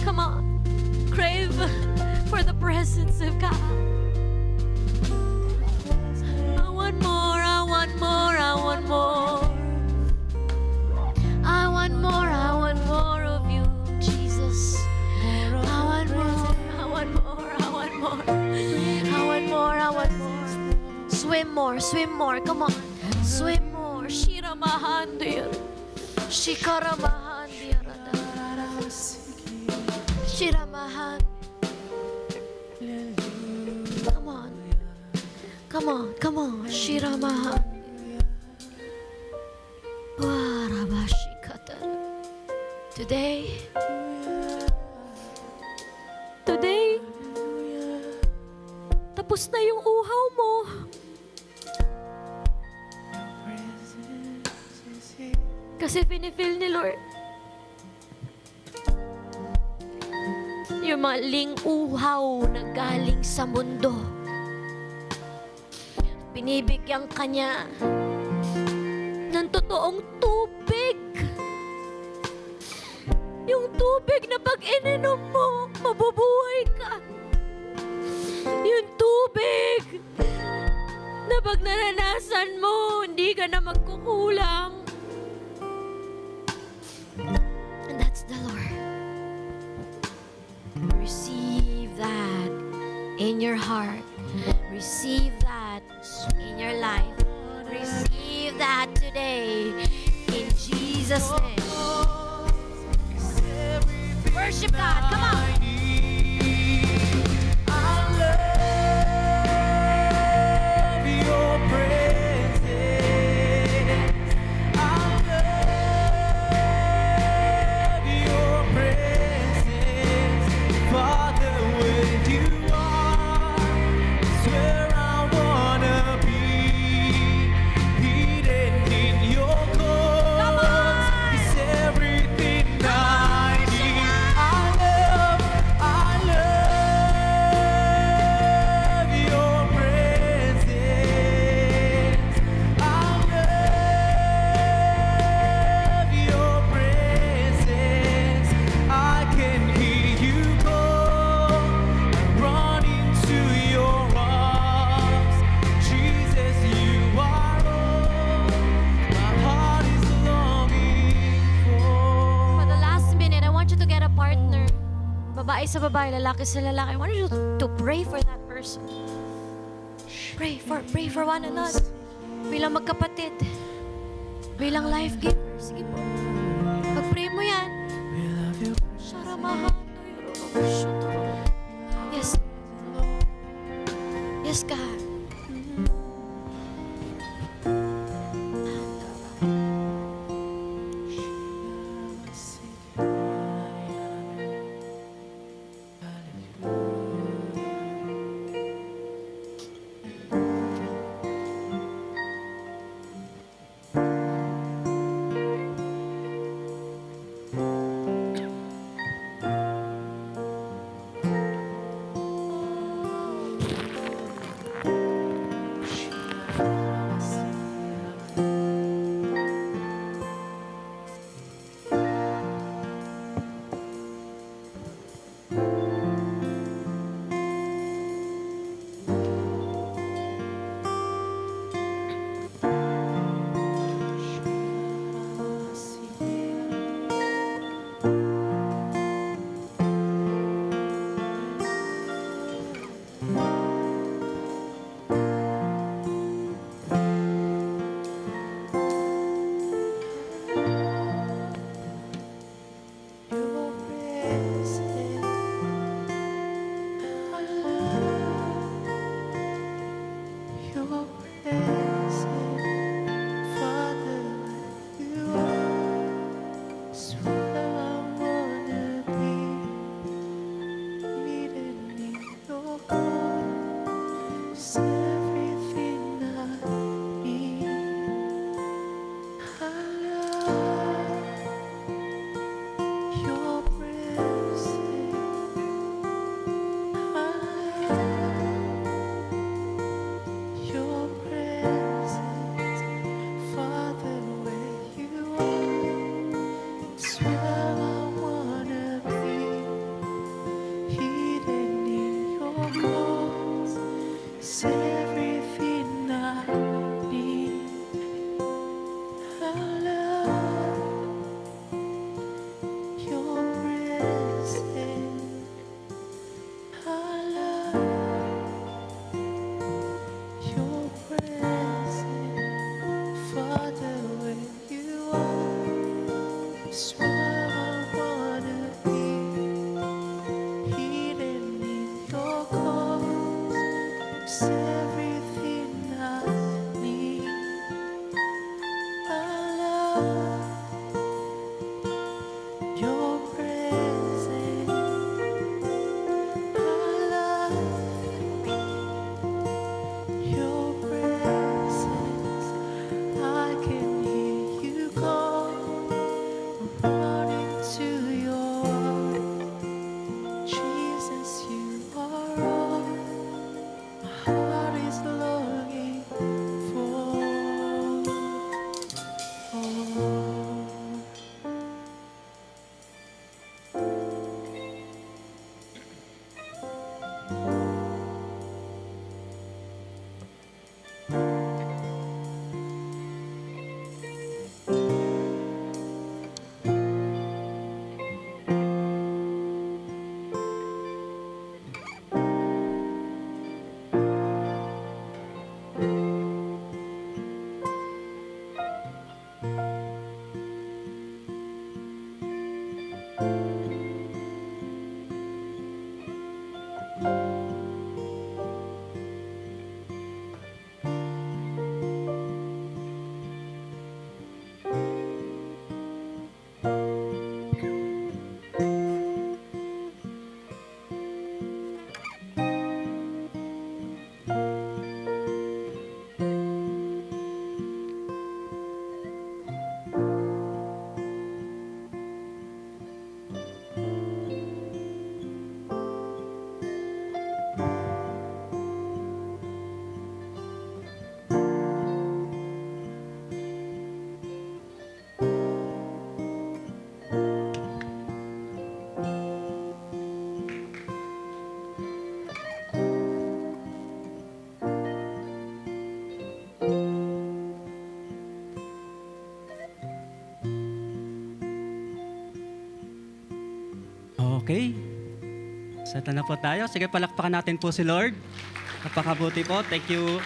Come on, crave for the presence of God. I want more, I want more, I want more. I want more, I want more of you, Jesus. I want more, I want more, I want more. I want more, I want more. Swim more, come on. Swim more. Shiramahandir. Shikaramahandir. Shiramahan. Come on. Come on, come on. Shiramahan. Warabashikata. Today, tapos na yung uhaw mo. Kasi pinifeel ni Lord yung maling uhaw na galing sa mundo. Binibigyan kanya ng totoong tubig. Yung tubig na pag ininom mo, mabubuhay ka. Yung tubig na pag naranasan mo, hindi ka na magkukulang. And that's the Lord. Receive that in your heart. Receive that in your life. Receive that today in Jesus' name. Worship God. Come on. Everything I need, I love babae sa babae, lalaki sa lalaki. I want you to pray for that person. Pray for one another. Bilang magkapatid. Bilang life giver. Sige po. Pag-pray mo yan. Sharamahan. Yes. Yes, God. Okay. Set na po tayo. Sige, palakpakan natin po si Lord. Napakabuti po. Thank you,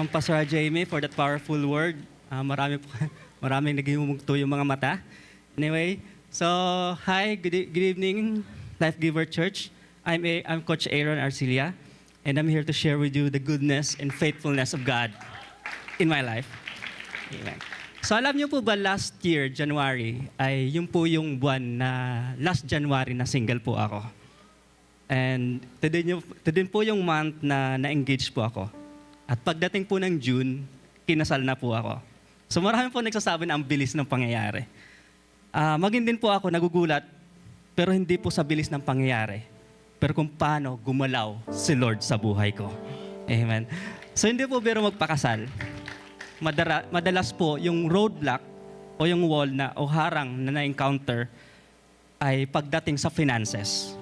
Pastor Jamie, for that powerful word. Maraming naging yung mga mata. Anyway, so, hi, good evening, Life Giver Church. I'm Coach Aaron Arcilia, and I'm here to share with you the goodness and faithfulness of God in my life. Amen. So alam niyo po ba, last year, January, ay yun po yung buwan na last January na single po ako. And today po yung month na na-engage po ako. At pagdating po ng June, kinasal na po ako. So marami po nagsasabi na ang bilis ng pangyayari. Maging din po ako nagugulat, pero hindi po sa bilis ng pangyayari. Pero kung paano gumalaw si Lord sa buhay ko. Amen. So hindi po biro magpakasal. Madalas po yung roadblock o yung wall na o harang na na-encounter ay pagdating sa finances.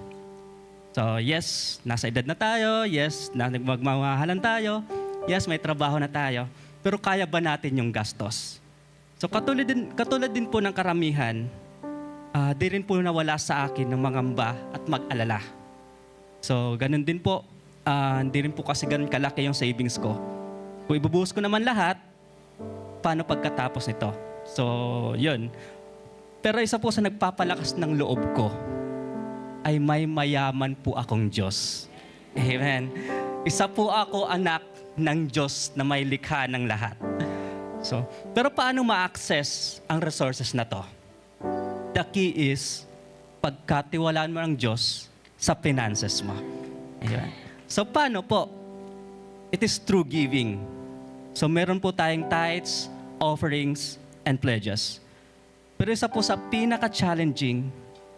So yes, nasa edad na tayo. Yes, magmamahalan tayo. Yes, may trabaho na tayo. Pero kaya ba natin yung gastos? So katulad din po ng karamihan, di rin po nawala sa akin ng mangamba at mag-alala. So ganun din po, hindi rin po kasi ganun kalaki yung savings ko. Kung ibubuhos ko naman lahat, paano pagkatapos nito? So, yun. Pero isa po sa nagpapalakas ng loob ko ay may mayaman po akong Diyos. Amen. Isa po ako anak ng Diyos na may likha ng lahat. So, pero paano ma-access ang resources na to? The key is pagkatiwalaan mo ang Diyos sa finances mo. Amen. So, paano po? It is through giving. So meron po tayong tithes, offerings, and pledges. Pero isa po sa pinaka-challenging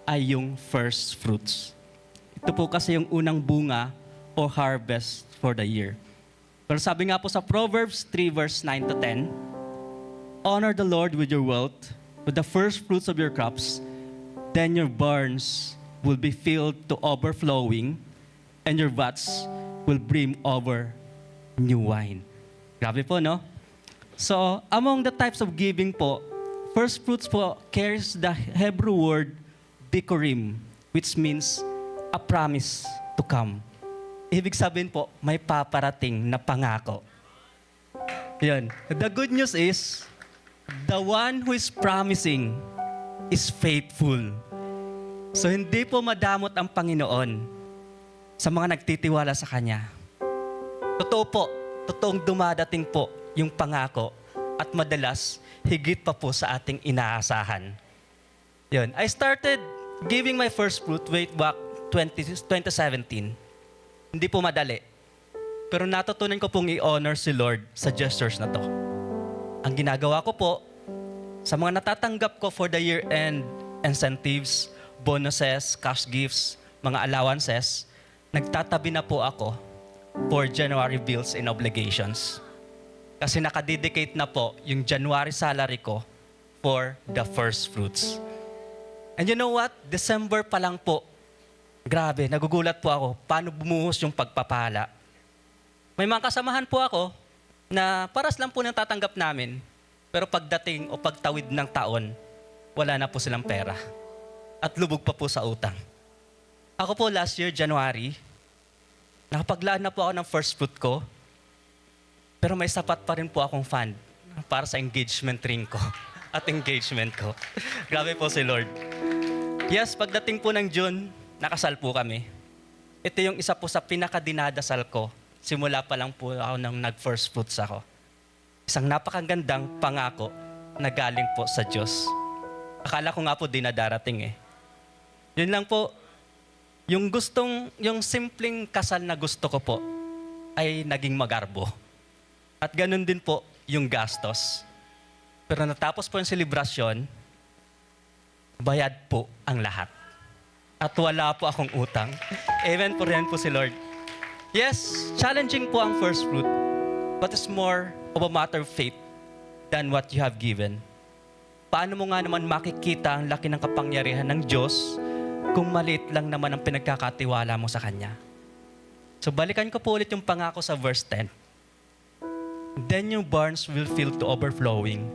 ay yung first fruits. Ito po kasi yung unang bunga o harvest for the year. Pero sabi nga po sa Proverbs 3 verse 9 to 10, honor the Lord with your wealth, with the first fruits of your crops, then your barns will be filled to overflowing, and your vats will brim over new wine. Grabe po, no? So, among the types of giving po, first fruits po carries the Hebrew word bikurim, which means a promise to come. Ibig sabihin po, may paparating na pangako. Yan. The good news is, the one who is promising is faithful. So, hindi po madamot ang Panginoon sa mga nagtitiwala sa Kanya. Totoo po, totoong dumadating po yung pangako at madalas higit pa po sa ating inaasahan. Yun. I started giving my first fruit way back 2017. Hindi po madali. Pero natutunan ko pong i-honor si Lord sa gestures na to. Ang ginagawa ko po, sa mga natatanggap ko for the year-end incentives, bonuses, cash gifts, mga allowances, nagtatabi na po ako for January bills and obligations. Kasi nakadedicate na po yung January salary ko for the first fruits. And you know what? December pa lang po, grabe, nagugulat po ako paano bumuhos yung pagpapala. May mga kasamahan po ako na paras lang po ng tatanggap namin, pero pagdating o pagtawid ng taon, wala na po silang pera. At lubog pa po sa utang. Ako po last year, January, nakapaglaan na po ako ng first fruit ko, pero may sapat pa rin po akong fund para sa engagement ring ko at engagement ko. Grabe po si Lord. Yes, pagdating po ng June, nakasal po kami. Ito yung isa po sa pinakadinadasal ko. Simula pa lang po ako nang nag-first fruits ako. Isang napakagandang pangako na galing po sa Diyos. Akala ko nga po di na darating eh. Yun lang po, yung simpleng kasal na gusto ko po ay naging magarbo. At ganun din po yung gastos. Pero natapos po yung selebrasyon, bayad po ang lahat. At wala po akong utang. Amen po rin po si Lord. Yes, challenging po ang first fruit, but it's more of a matter of faith than what you have given. Paano mo nga naman makikita ang laki ng kapangyarihan ng Diyos kung maliit lang naman ang pinagkakatiwala mo sa Kanya? So balikan ko po ulit yung pangako sa verse 10. Then your barns will fill to overflowing,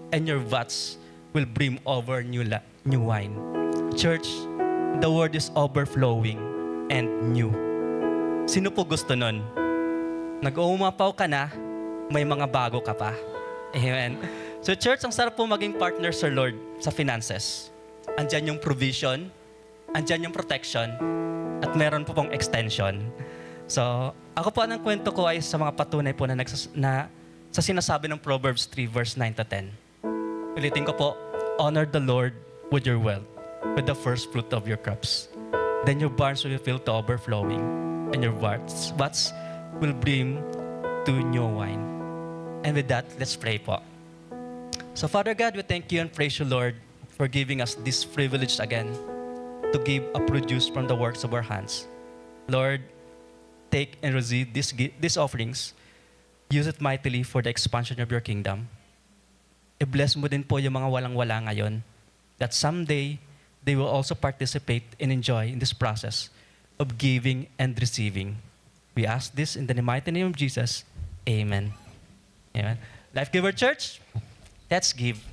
and your vats will brim over new wine. Church, the word is overflowing, and new. Sino po gusto nun? Nag-uumapaw ka na, may mga bago ka pa. Amen. So church, ang sarap po maging partner sa Lord sa finances. Andyan yung provision, andyan yung protection, at meron po pong extension. So, ako po ang kwento ko ay sa mga patunay po na sa sinasabi ng Proverbs 3 verse 9 to 10. Ulitin ko po, honor the Lord with your wealth, with the first fruit of your crops. Then your barns will be filled to overflowing, and your vats will brim to new wine. And with that, let's pray po. So Father God, we thank you and praise you, Lord, for giving us this privilege again to give a produce from the works of our hands. Lord, take and receive these offerings. Use it mightily for the expansion of your kingdom. I-bless mo din po yung mga walang-wala ngayon, that someday they will also participate and enjoy in this process of giving and receiving. We ask this in the mighty name of Jesus. Amen. Amen. Life Giver Church, let's give.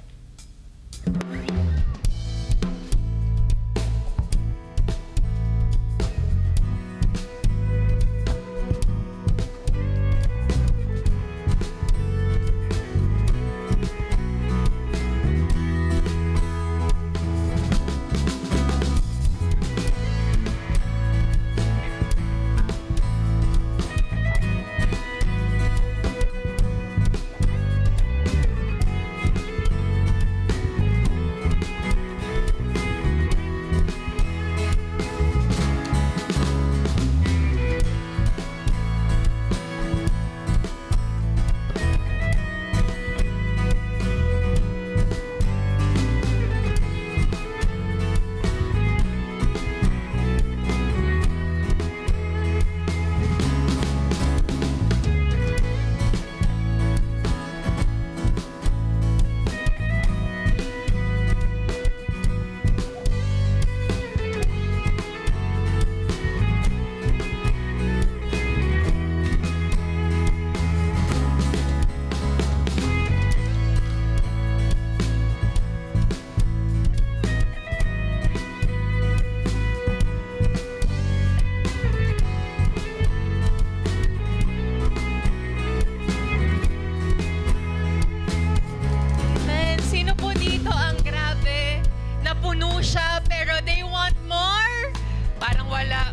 Man, sino po dito ang grabe? Napuno siya, pero they want more? Parang wala.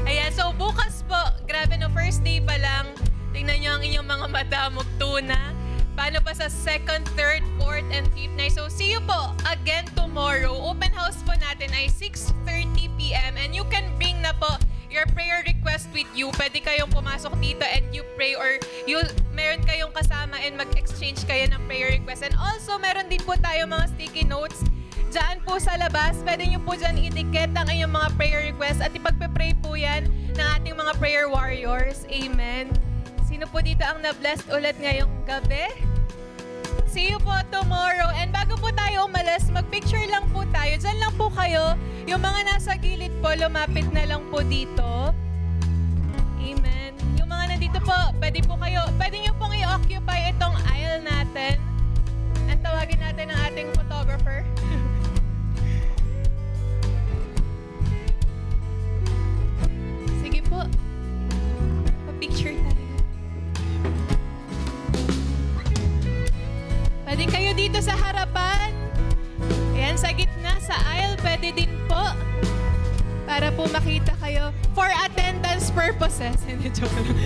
Ayan, so bukas po, grabe no, first day pa lang, tingnan niyo ang inyong mga mata, magtuna. Paano pa sa second, third, fourth, and fifth night? So see you po again tomorrow. Open house po natin ay 6:30 p.m. And you can bring na po your prayer request with you. Pwede kayong pumasok dito and you pray, or meron kayong kasama and mag-exchange kayo ng prayer request. And also, meron din po tayo mga sticky notes dyan po sa labas. Pwede nyo po dyan i-ticket ang inyong mga prayer request at ipagpe-pray po yan ng ating mga prayer warriors. Amen. Sino po dito ang na-blessed ulit ngayong gabi? See you po tomorrow. And bago po tayo umalis, mag-picture lang po tayo. Diyan lang po kayo. Yung mga nasa gilid po, lumapit na lang po dito. Amen. Yung mga nandito po, pwede nyo pong i-occupy itong aisle natin. And tawagin natin ang ating photographer. Sige po. Pa-picture tayo. Pwede kayo dito sa harapan. Ayan, sa gitna, sa aisle, pwede din po. Para po makita kayo for attendance purposes. Hindi, joke lang.